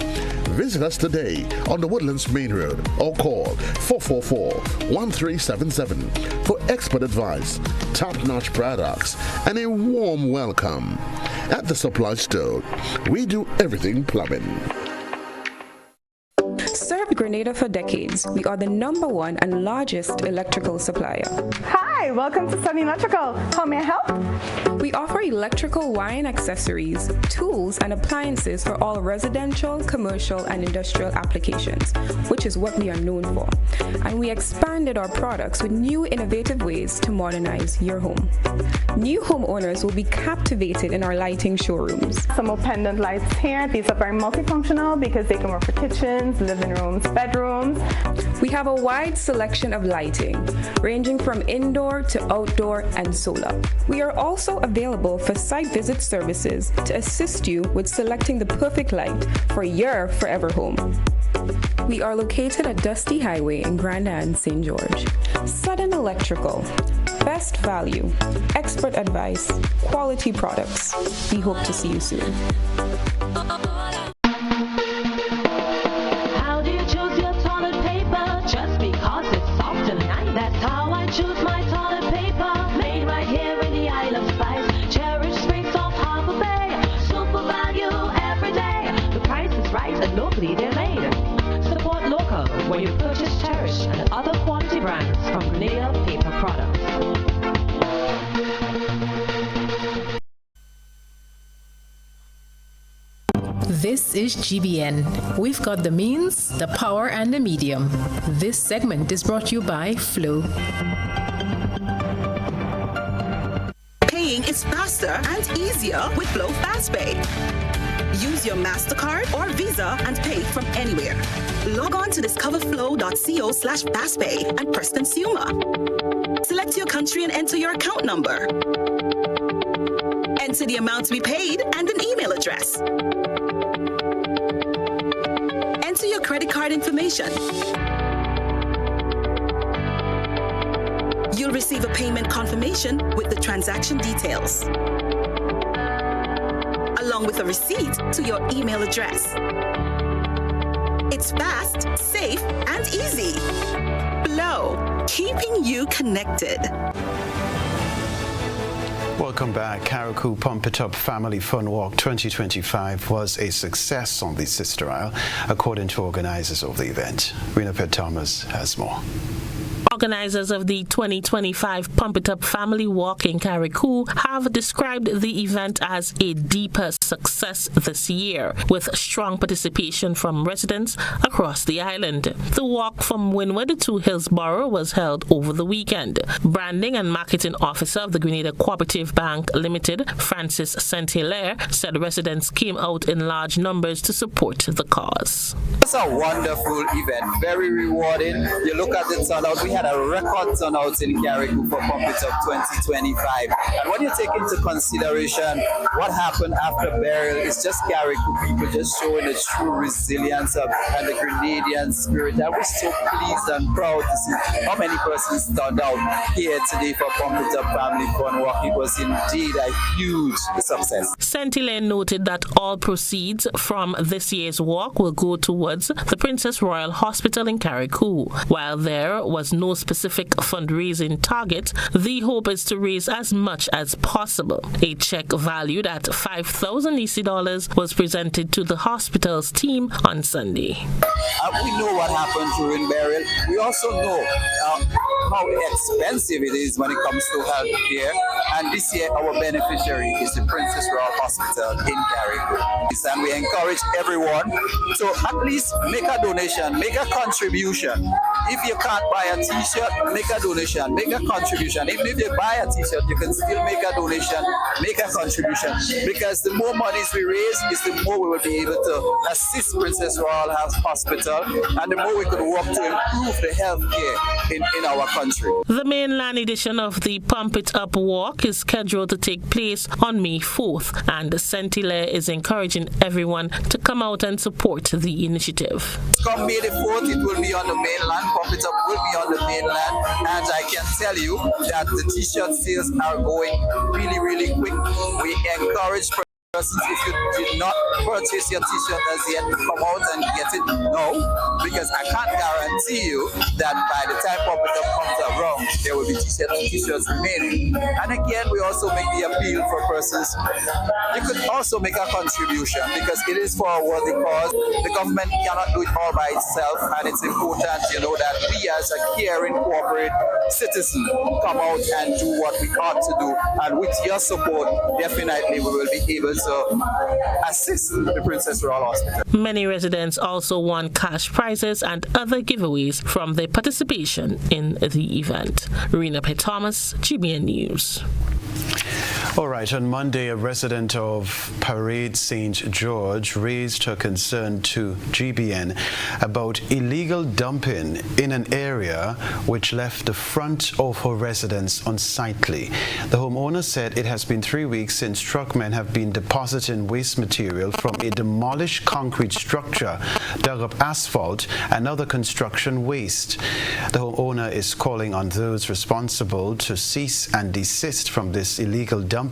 Visit us today on the Woodlands Main Road or call 444-1377 for expert advice, top-notch products, and a warm welcome. At the supply store, we do everything plumbing. Served Grenada for decades. We are the #1 and largest electrical supplier. Hi, welcome to Sunny Electrical. How may I help? We offer electrical wire accessories, tools, and appliances for all residential, commercial, and industrial applications, which is what we are known for. And we expanded our products with new innovative ways to modernize your home. New homeowners will be captivated in our lighting showrooms. Some more pendant lights here. These are very multifunctional because they can work for kitchens, living rooms, bedrooms. We have a wide selection of lighting, ranging from indoor to outdoor and solar. We are also available for site visit services to assist you with selecting the perfect light for your forever home. We are located at Dusty Highway in Grand Anse, St. George. Sudden Electrical. Best value, expert advice, quality products. We hope to see you soon. How do you choose your toilet paper? Just because it's soft and nice. That's how I choose my toilet paper. Made right here in the Isle of Spice. Cherish Spring Salt Harbor Bay. Super value every day. The price is right and locally they're made. Support local when you purchase Cherish and other quality brands from Grenada Paper Products. This is GBN. We've got the means, the power, and the medium. This segment is brought to you by Flow. Paying is faster and easier with Flow FastPay. Use your MasterCard or Visa and pay from anywhere. Log on to discoverflow.co/fastpay and press consumer. Select your country and enter your account number. Enter the amount to be paid and an email address. Enter your credit card information. You'll receive a payment confirmation with the transaction details, along with a receipt to your email address. It's fast, safe, and easy. Flow, keeping you connected. Welcome back. Carriacou Pump It Up Family Fun Walk 2025 was a success on the Sister Isle, according to organizers of the event. Rena Pitt Thomas has more. Organizers of the 2025 Pump It Up Family Walk in Carriacou have described the event as a deeper success this year, with strong participation from residents across the island. The walk from Wynwood to Hillsborough was held over the weekend. Branding and Marketing Officer of the Grenada Cooperative Bank Limited, Francis Saint-Hilaire, said residents came out in large numbers to support the cause. It's a wonderful event, very rewarding. You look at the turnout, we had a record turnout in Carriacou for Pump It Up 2025. And when you take into consideration what happened after burial, it's just Carriacou people just showing the true resilience of and the Grenadian spirit. I was so pleased and proud to see how many persons turned out here today for Pump It Up Family Fun Walk. It was indeed a huge success. Saint-Hilaire noted that all proceeds from this year's walk will go towards the Princess Royal Hospital in Carriacou. While there was no specific fundraising target, the hope is to raise as much as possible. A check valued at $5,000 EC was presented to the hospital's team on Sunday. We know what happened during burial. We also know how expensive it is when it comes to health care. And this year, our beneficiary is the Princess Royal Hospital in Carriacou. And we encourage everyone to at least make a donation, make a contribution. If you can't buy a t-shirt, make a donation, make a contribution. Even if you buy a t-shirt, you can still make a donation, make a contribution. Because the more monies we raise, is the more we will be able to assist Princess Royal Hospital, and the more we could work to improve the health care in our country. The mainland edition of the Pump It Up Walk is scheduled to take place on May 4th, and Saint-Hilaire is encouraging everyone to come out and support the initiative. Come May the 4th, it will be on the mainland. Pump It Up will be on the mainland, and I can tell you that the t-shirt sales are going really, really quick. We encourage persons, if you did not purchase your t-shirt as yet, come out and get it now, because I can't guarantee you that by the time Pop It Up comes around, there will be t-shirts remaining. And again, we also make the appeal for persons. You could also make a contribution because it is for a worthy cause. The government cannot do it all by itself, and it's important, that we as a caring corporate citizen come out and do what we ought to do. And with your support, definitely we will be able to assist the Princess Royal Hospital. Many residents also won cash prizes and other giveaways from their participation in the event. Rena P. Thomas, GBN News. All right, on Monday, a resident of Parade St. George raised her concern to GBN about illegal dumping in an area which left the front of her residence unsightly. The homeowner said it has been 3 weeks since truckmen have been depositing waste material from a demolished concrete structure, dug up asphalt, and other construction waste. The homeowner is calling on those responsible to cease and desist from this illegal dumping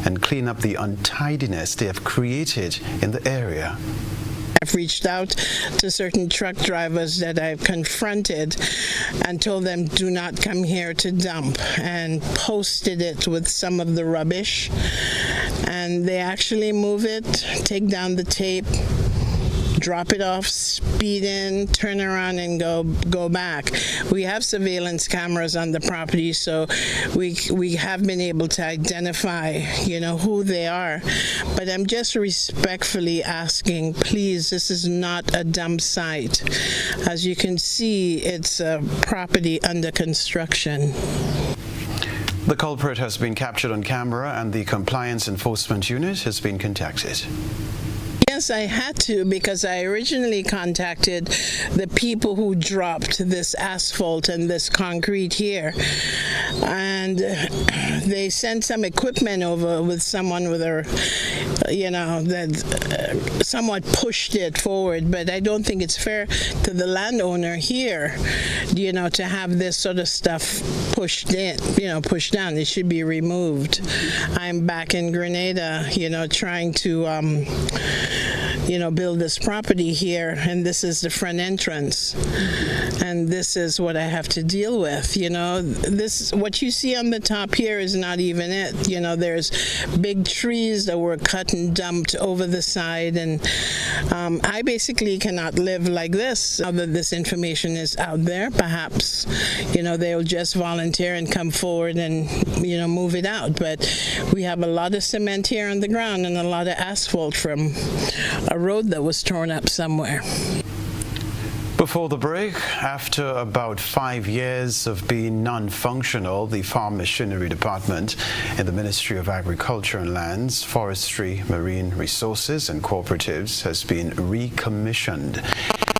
and clean up the untidiness they have created in the area. I've reached out to certain truck drivers that I've confronted and told them do not come here to dump, and posted it with some of the rubbish, and they actually move it, take down the tape, drop it off, speed in, turn around and go back. We have surveillance cameras on the property, so we have been able to identify, who they are. But I'm just respectfully asking, please, this is not a dump site. As you can see, it's a property under construction. The culprit has been captured on camera and the Compliance Enforcement Unit has been contacted. Yes, I had to, because I originally contacted the people who dropped this asphalt and this concrete here, and they sent some equipment over with someone with a, that somewhat pushed it forward. But I don't think it's fair to the landowner here, to have this sort of stuff pushed in, pushed down. It should be removed. I'm back in Grenada, trying to build this property here, and this is the front entrance, and this is what I have to deal with. This, what you see on the top here is not even it. There's big trees that were cut and dumped over the side, and I basically cannot live like this. Now that this information is out there, perhaps they'll just volunteer and come forward and move it out. But we have a lot of cement here on the ground and a lot of asphalt from a road that was torn up somewhere. Before the break, after about 5 years of being non-functional, the Farm Machinery Department in the Ministry of Agriculture and Lands, Forestry, Marine Resources and Cooperatives has been recommissioned.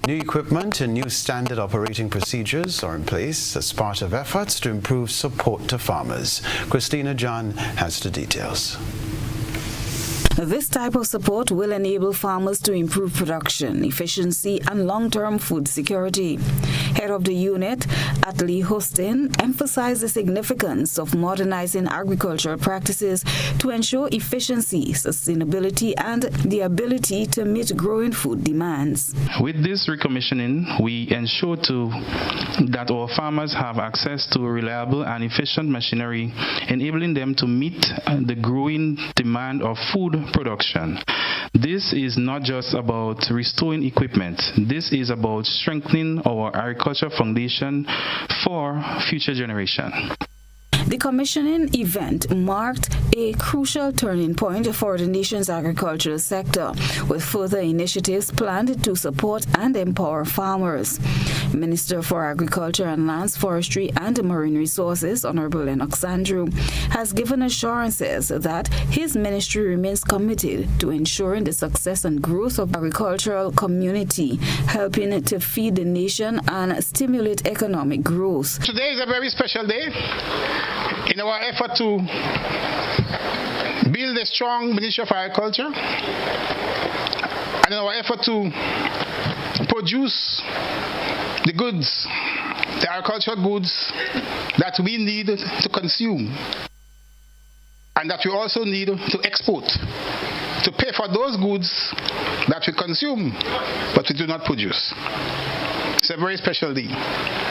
New equipment and new standard operating procedures are in place as part of efforts to improve support to farmers. Christina John has the details. This type of support will enable farmers to improve production, efficiency, and long-term food security. Head of the unit, Atlee Hostin, emphasized the significance of modernizing agricultural practices to ensure efficiency, sustainability, and the ability to meet growing food demands. With this recommissioning, we ensure that our farmers have access to reliable and efficient machinery, enabling them to meet the growing demand of food production. This is not just about restoring equipment. This is about strengthening our agriculture foundation for future generations. The commissioning event marked a crucial turning point for the nation's agricultural sector, with further initiatives planned to support and empower farmers. Minister for Agriculture and Lands, Forestry and Marine Resources, Honorable Lennox Andrew, has given assurances that his ministry remains committed to ensuring the success and growth of the agricultural community, helping to feed the nation and stimulate economic growth. Today is a very special day in our effort to build a strong Ministry of Agriculture and in our effort to produce the goods, the agricultural goods that we need to consume and that we also need to export to pay for those goods that we consume, but we do not produce. It's a very special day.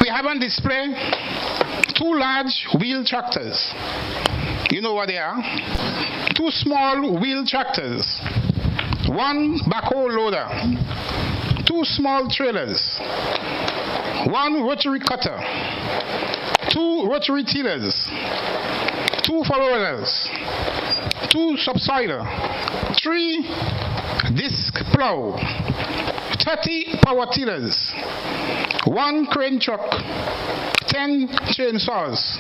We have on display 2 large wheel tractors. You know what they are? 2 small wheel tractors, 1 backhoe loader, 2 small trailers, 1 rotary cutter, 2 rotary tillers, 2 followers, 2 subsoiler, 3 disc plow, 30 power tillers, 1 crane truck, 10 chainsaws,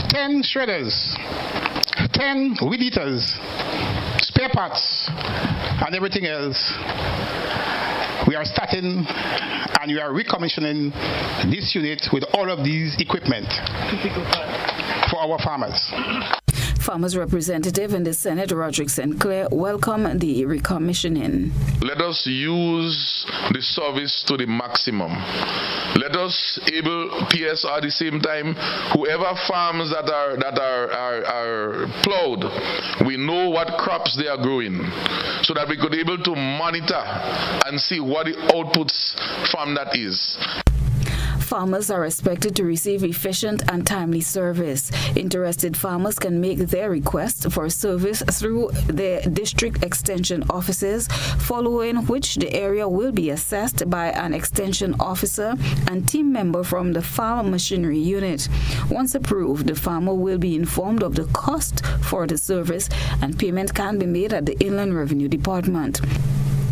10 shredders, 10 weed eaters, spare parts, and everything else. We are starting and we are recommissioning this unit with all of these equipment for our farmers. Farmers representative in the Senate, Roderick St. Clair, welcomed the recommissioning. Let us use the service to the maximum. Let us able PSR at the same time. Whoever farms that are plowed, we know what crops they are growing, so that we could able to monitor and see what the outputs from that is. Farmers are expected to receive efficient and timely service. Interested farmers can make their request for service through their district extension offices, following which the area will be assessed by an extension officer and team member from the farm machinery unit. Once approved, the farmer will be informed of the cost for the service, and payment can be made at the Inland Revenue Department.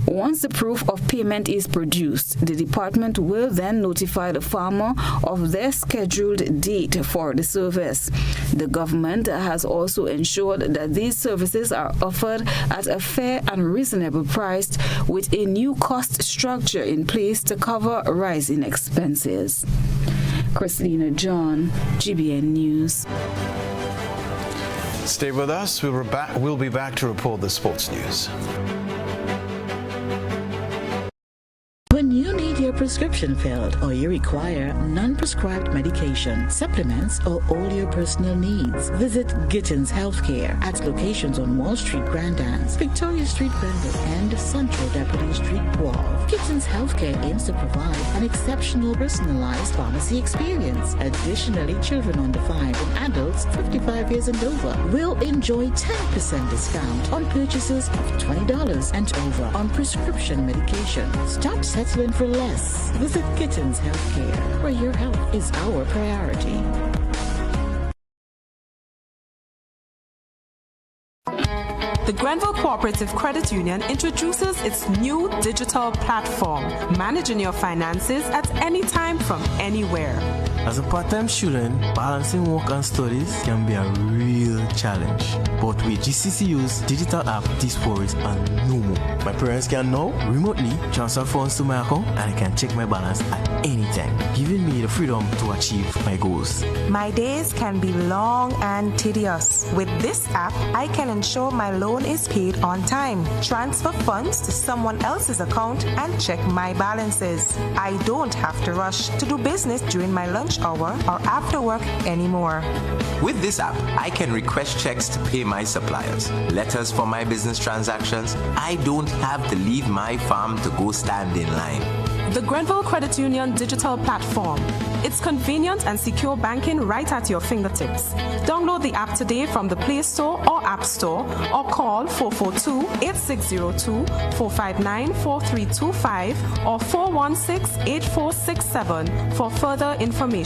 Once the proof of payment is produced, the department will then notify the farmer of their scheduled date for the service. The government has also ensured that these services are offered at a fair and reasonable price, with a new cost structure in place to cover rising expenses. Christina John, GBN News. Stay with us. We'll be back to report the sports news. When you need your prescription filled or you require non-prescribed medication, supplements, or all your personal needs, visit Gittins Healthcare at locations on Wall Street, Grand Anse, Victoria Street, Brentwood, and Central Deputy Street, Wharf. Gittins Healthcare aims to provide an exceptional personalized pharmacy experience. Additionally, children under 5 and adults 55 years and over will enjoy 10% discount on purchases of $20 and over on prescription medication. Stop settling for less. Visit Gittins Healthcare, where your health is our priority. The Grenville Cooperative Credit Union introduces its new digital platform, managing your finances at any time from anywhere. As a part-time student, balancing work and studies can be a real challenge. But with GCCU's digital app, these worries are no more. My parents can now remotely transfer funds to my account, and I can check my balance at any time, giving me the freedom to achieve my goals. My days can be long and tedious. With this app, I can ensure my loan is paid on time, transfer funds to someone else's account, and check my balances. I don't have to rush to do business during my lunch hour or after work anymore. With this app, I can request checks to pay my suppliers, letters for my business transactions. I don't have to leave my farm to go stand in line. The Grenville Credit Union digital platform. It's convenient and secure banking right at your fingertips. Download the app today from the Play Store or App Store, or call 442-8602, 459-4325, or 416-8467 for further information.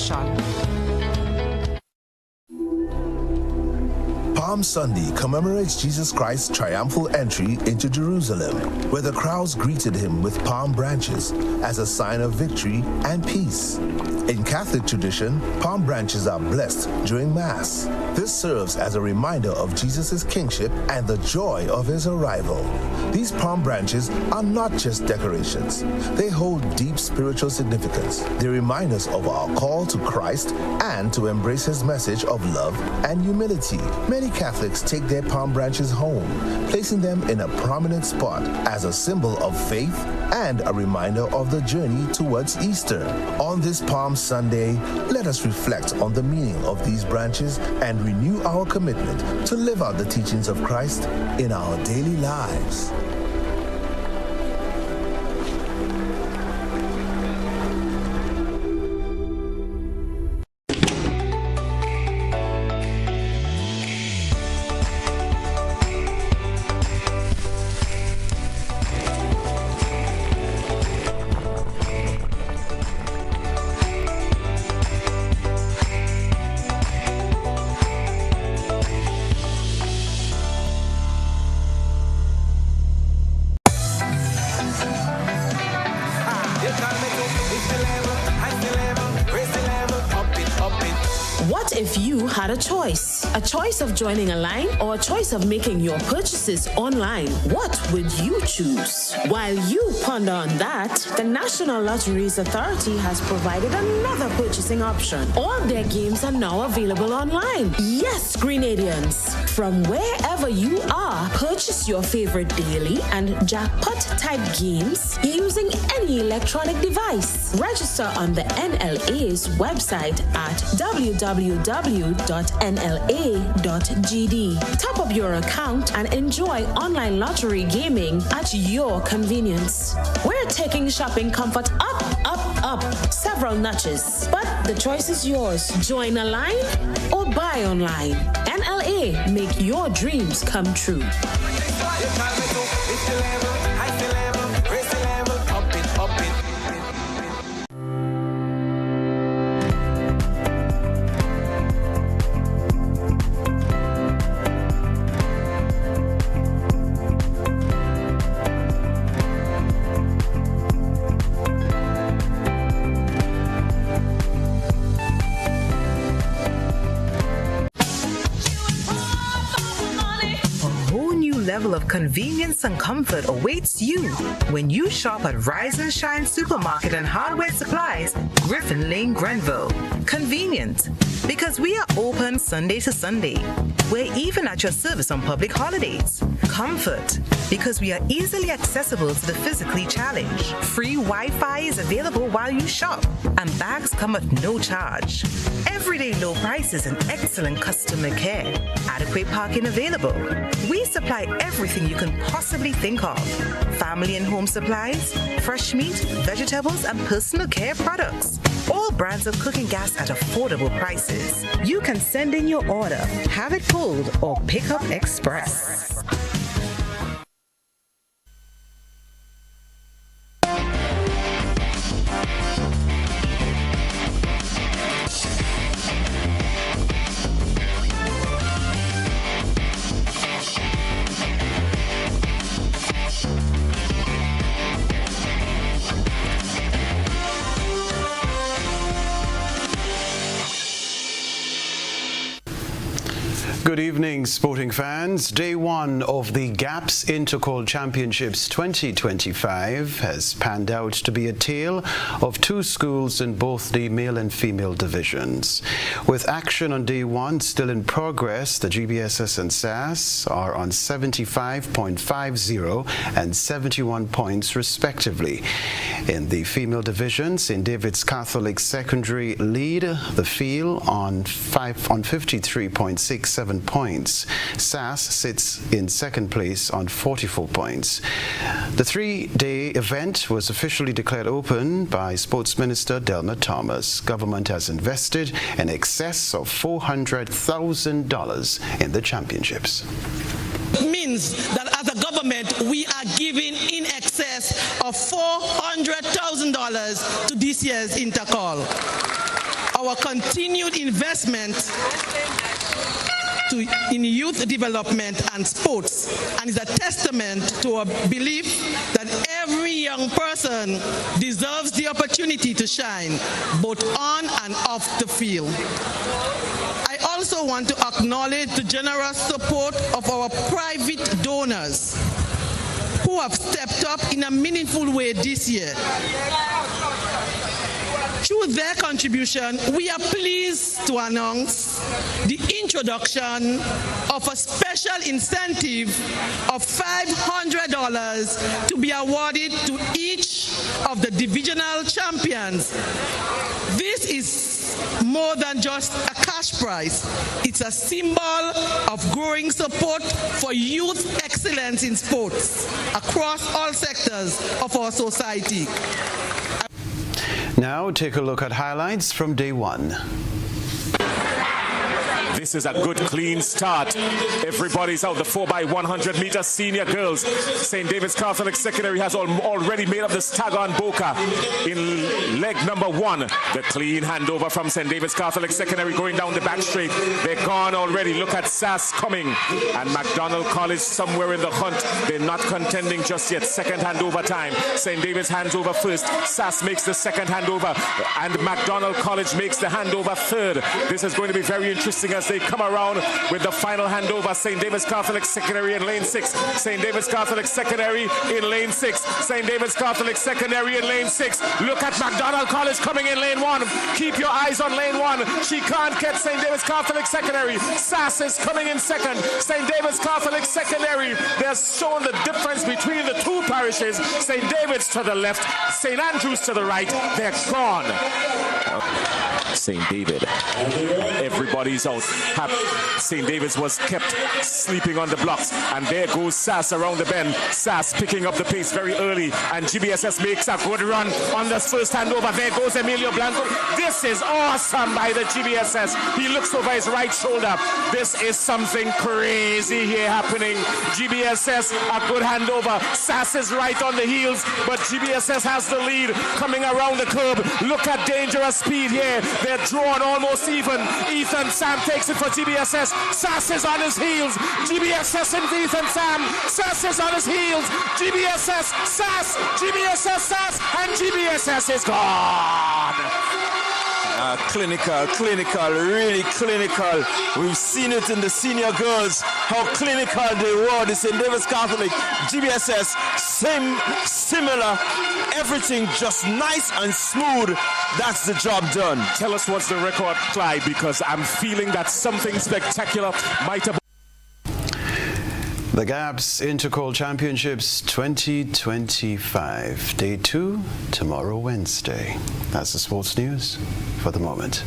Palm Sunday commemorates Jesus Christ's triumphal entry into Jerusalem, where the crowds greeted him with palm branches as a sign of victory and peace. In Catholic tradition, palm branches are blessed during Mass. This serves as a reminder of Jesus' kingship and the joy of his arrival. These palm branches are not just decorations. They hold deep spiritual significance. They remind us of our call to Christ and to embrace his message of love and humility. Many Catholics take their palm branches home, placing them in a prominent spot as a symbol of faith and a reminder of the journey towards Easter. On this Palm Sunday, let us reflect on the meaning of these branches and renew our commitment to live out the teachings of Christ in our daily lives. What if you had a choice? A choice of joining a line or a choice of making your purchases online? What would you choose? While you ponder on that, the National Lotteries Authority has provided another purchasing option. All their games are now available online. Yes, Grenadians, from wherever you are, purchase your favorite daily and jackpot type games using any electronic device. Register on the NLA's website at www.nla.gd. Top up your account and enjoy online lottery gaming at your convenience. We're taking shopping comfort up several notches, but the choice is yours. Join a line or buy online. NLA, make your dreams come true. Level of convenience and comfort awaits you when you shop at Rise and Shine Supermarket and Hardware Supplies, Griffin Lane, Grenville. Convenient, because we are open Sunday to Sunday. We're even at your service on public holidays. Comfort, because we are easily accessible to the physically challenged. Free Wi-Fi is available while you shop, and bags come at no charge. Everyday low prices and excellent customer care. Adequate parking available. We supply everything you can possibly think of. Family and home supplies, fresh meat, vegetables, and personal care products. All brands of cooking gas at affordable prices. You can send in your order, have it pulled, or pick up express. Good evening, sporting fans. Day one of the GAPS Intercol Championships 2025 has panned out to be a tale of two schools in both the male and female divisions. With action on day one still in progress, the GBSS and SAS are on 75.50 and 71 points respectively. In the female division, St. David's Catholic Secondary lead the field on 53.67 points. SAS sits in second place on 44 points. The three-day event was officially declared open by Sports Minister Delma Thomas. Government has invested in excess of $400,000 in the championships. It means that as a government, we are giving in excess of $400,000 to this year's Intercol. Our continued investment in youth development and sports, and is a testament to our belief that every young person deserves the opportunity to shine, both on and off the field. I also want to acknowledge the generous support of our private donors who have stepped up in a meaningful way this year. Through their contribution, we are pleased to announce the introduction of a special incentive of $500 to be awarded to each of the divisional champions. This is more than just a cash prize. It's a symbol of growing support for youth excellence in sports across all sectors of our society. Now take a look at highlights from day one. This is a good, clean start. Everybody's out. The 4x100 meter senior girls. St. David's Catholic Secondary has already made up the stag on Boca in leg number 1. The clean handover from St. David's Catholic Secondary going down the back straight. They're gone already. Look at Sass coming. And McDonald College somewhere in the hunt. They're not contending just yet. Second handover time. St. David's hands over first. Sass makes the second handover. And McDonald College makes the handover third. This is going to be very interesting as they come around with the final handover. St. David's Catholic Secondary in lane 6. St. David's Catholic Secondary in lane 6. St. David's Catholic Secondary in lane 6. Look at McDonald College coming in lane 1. Keep your eyes on lane 1. She can't get St. David's Catholic Secondary. Sass is coming in second. St. David's Catholic Secondary. They're showing the difference between the two parishes. St. David's to the left, St. Andrew's to the right. They're gone. St. David. Everybody's out. St. David's was kept sleeping on the blocks. And there goes Sass around the bend. Sass picking up the pace very early. And GBSS makes a good run on the first handover. There goes Emilio Blanco. This is awesome by the GBSS. He looks over his right shoulder. This is something crazy here happening. GBSS, a good handover. Sass is right on the heels, but GBSS has the lead coming around the curb. Look at dangerous speed here. They're drawn almost even. Ethan Sam takes it for GBSS. Sass is on his heels. GBSS and Ethan Sam. Sass is on his heels. GBSS, Sass, GBSS, Sass, and GBSS is gone. Clinical, really clinical. We've seen it in the senior girls, how clinical they were. The St. David's Catholic, GBSS, similar, everything just nice and smooth. That's the job done. Tell us what's the record, Clyde, because I'm feeling that something spectacular might have. The GAPS Intercol Championships 2025, Day 2, tomorrow Wednesday. That's the sports news for the moment.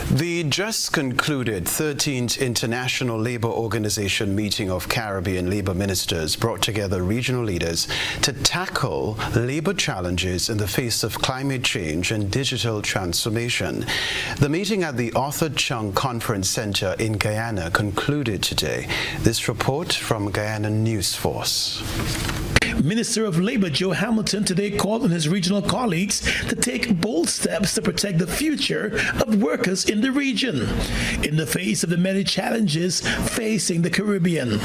The just concluded 13th International Labour Organization meeting of Caribbean labour ministers brought together regional leaders to tackle labour challenges in the face of climate change and digital transformation. The meeting at the Arthur Chung Conference Centre in Guyana concluded today. This report from Guyana News Force. Minister of Labour Joe Hamilton today called on his regional colleagues to take bold steps to protect the future of workers in the region in the face of the many challenges facing the Caribbean.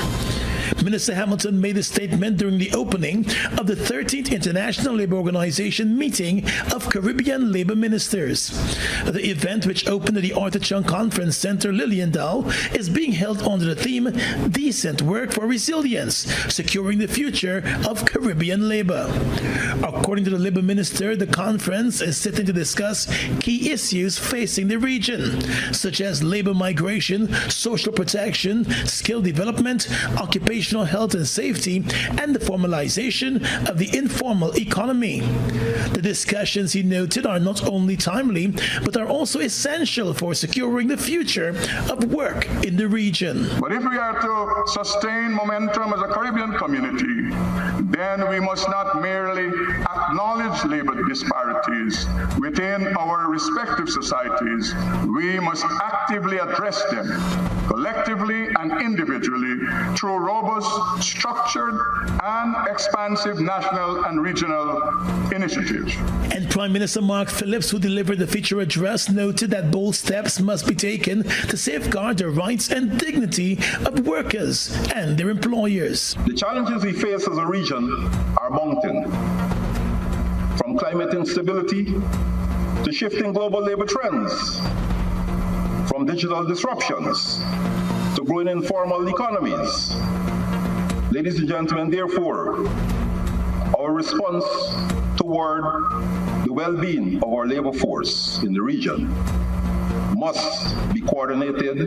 Minister Hamilton made a statement during the opening of the 13th International Labour Organization meeting of Caribbean labour ministers. The event, which opened at the Arthur Chung Conference Centre, Liliendal, is being held under the theme Decent Work for Resilience, Securing the Future of Caribbean Labour. According to the Labour Minister, the conference is sitting to discuss key issues facing the region, such as labour migration, social protection, skill development, occupation occupational health and safety, and the formalization of the informal economy. The discussions, he noted, are not only timely, but are also essential for securing the future of work in the region. But if we are to sustain momentum as a Caribbean community, then we must not merely acknowledge labor disparities within our respective societies. We must actively address them, collectively and individually, through robust, structured, and expansive national and regional initiatives. And Prime Minister Mark Phillips, who delivered the feature address, noted that bold steps must be taken to safeguard the rights and dignity of workers and their employers. The challenges we face as a region are mounting, from climate instability to shifting global labor trends, from digital disruptions to growing informal economies. Ladies and gentlemen, therefore, our response toward the well-being of our labor force in the region must be coordinated,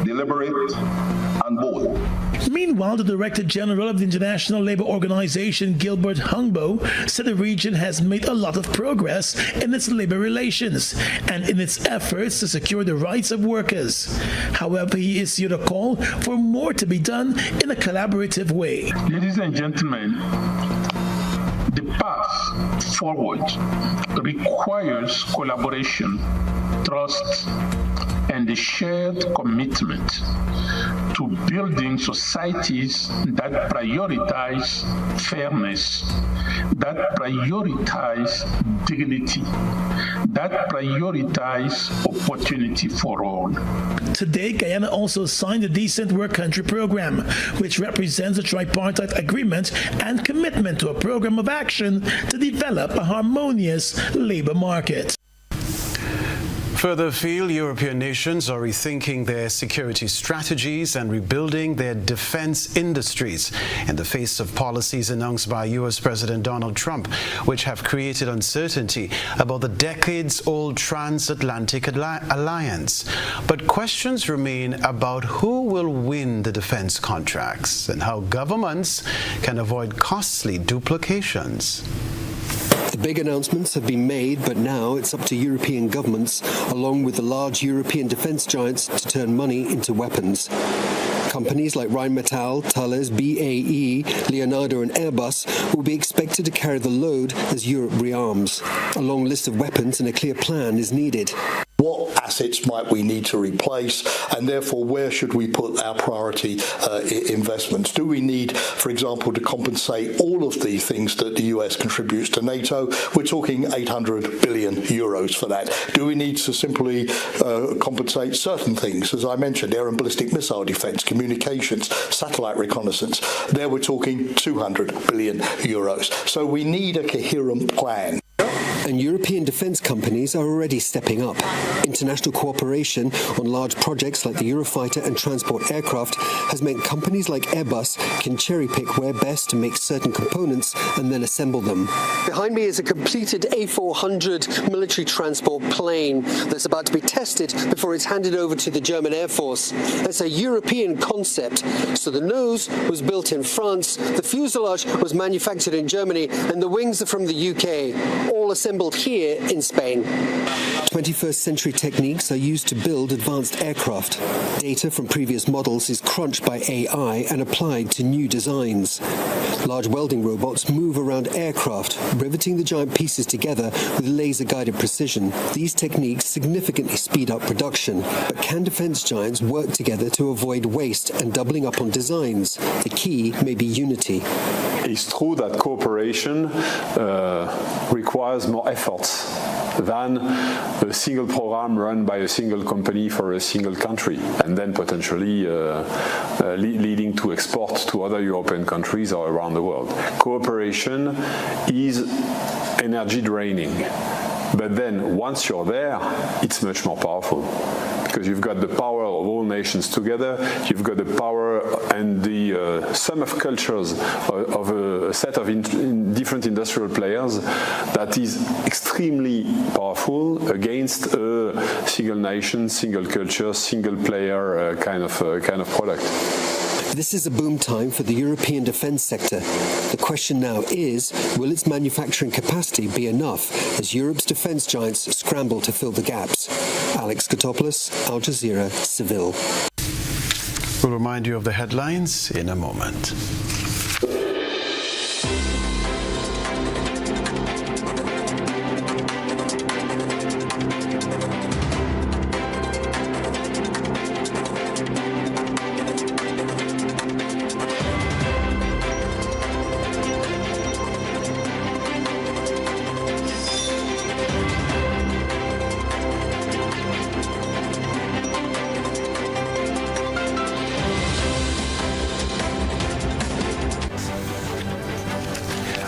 deliberate, and bold. Meanwhile, the Director General of the International Labour Organization, Gilbert Hungbo, said the region has made a lot of progress in its labour relations and in its efforts to secure the rights of workers. However, he issued a call for more to be done in a collaborative way. Ladies and gentlemen, the path forward requires collaboration, trust, and a shared commitment to building societies that prioritize fairness, that prioritize dignity, that prioritize opportunity for all. Today, Guyana also signed the Decent Work Country Program, which represents a tripartite agreement and commitment to a program of action to develop a harmonious labor market. Further afield, European nations are rethinking their security strategies and rebuilding their defense industries in the face of policies announced by U.S. President Donald Trump, which have created uncertainty about the decades-old transatlantic alliance. But questions remain about who will win the defense contracts and how governments can avoid costly duplications. The big announcements have been made, but now it's up to European governments, along with the large European defence giants, to turn money into weapons. Companies like Rheinmetall, Thales, BAE, Leonardo and Airbus will be expected to carry the load as Europe rearms. A long list of weapons and a clear plan is needed. What assets might we need to replace, and therefore where should we put our priority investments? Do we need, for example, to compensate all of the things that the US contributes to NATO? We're talking 800 billion euros for that. Do we need to simply compensate certain things? As I mentioned, air and ballistic missile defense, communications, satellite reconnaissance. There we're talking 200 billion euros. So we need a coherent plan. And European defence companies are already stepping up. International cooperation on large projects like the Eurofighter and transport aircraft has meant companies like Airbus can cherry-pick where best to make certain components and then assemble them. Behind me is a completed A400 military transport plane that's about to be tested before it's handed over to the German Air Force. It's a European concept. So the nose was built in France, the fuselage was manufactured in Germany, and the wings are from the UK, all assembled here in Spain. 21st century techniques are used to build advanced aircraft. Data from previous models is crunched by AI and applied to new designs. Large welding robots move around aircraft, riveting the giant pieces together with laser-guided precision. These techniques significantly speed up production, but can defense giants work together to avoid waste and doubling up on designs? The key may be unity. It's true that cooperation requires more efforts than a single program run by a single company for a single country, and then potentially leading to export to other European countries or around the world. Cooperation is energy draining, but then once you're there, it's much more powerful. Because you've got the power of all nations together, you've got the power and the sum of cultures of a set of different industrial players that is extremely powerful against a single nation, single culture, single player kind of product. This is a boom time for the European defence sector. The question now is, will its manufacturing capacity be enough as Europe's defence giants scramble to fill the gaps? Alex Katopoulos, Al Jazeera, Seville. We'll remind you of the headlines in a moment.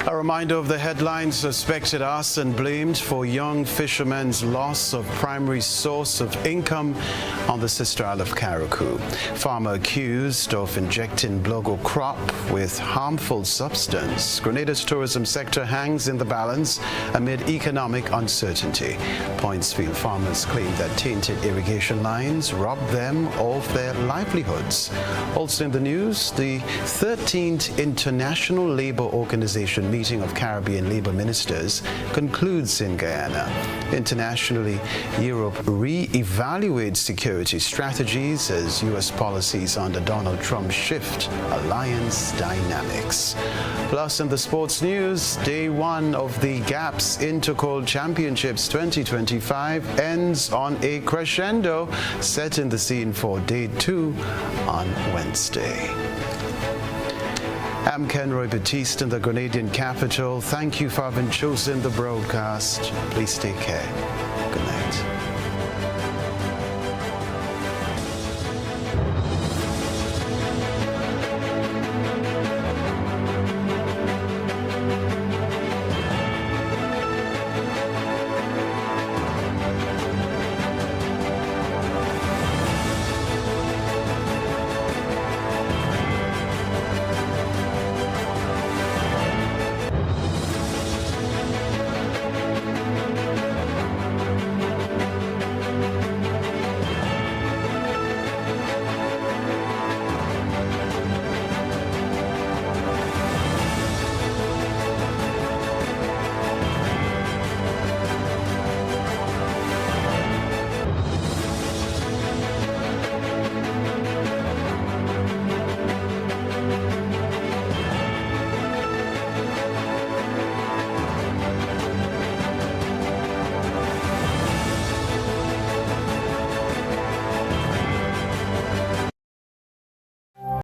A reminder of the headlines: suspected arson blamed for young fishermen's loss of primary source of income on the sister isle of Carriacou. Farmer accused of injecting blogo crop with harmful substance. Grenada's tourism sector hangs in the balance amid economic uncertainty. Pointsfield farmers claim that tainted irrigation lines robbed them of their livelihoods. Also in the news, the 13th International Labour Organization meeting of Caribbean Labour Ministers concludes in Guyana. Internationally, Europe re-evaluates security strategies as U.S. policies under Donald Trump shift alliance dynamics. Plus, in the sports news, day one of the GAPS Intercold Championships 2025 ends on a crescendo, setting the scene for day two on Wednesday. I'm Kenroy, Baptiste in the Grenadian capital. Thank you for having chosen the broadcast. Please take care.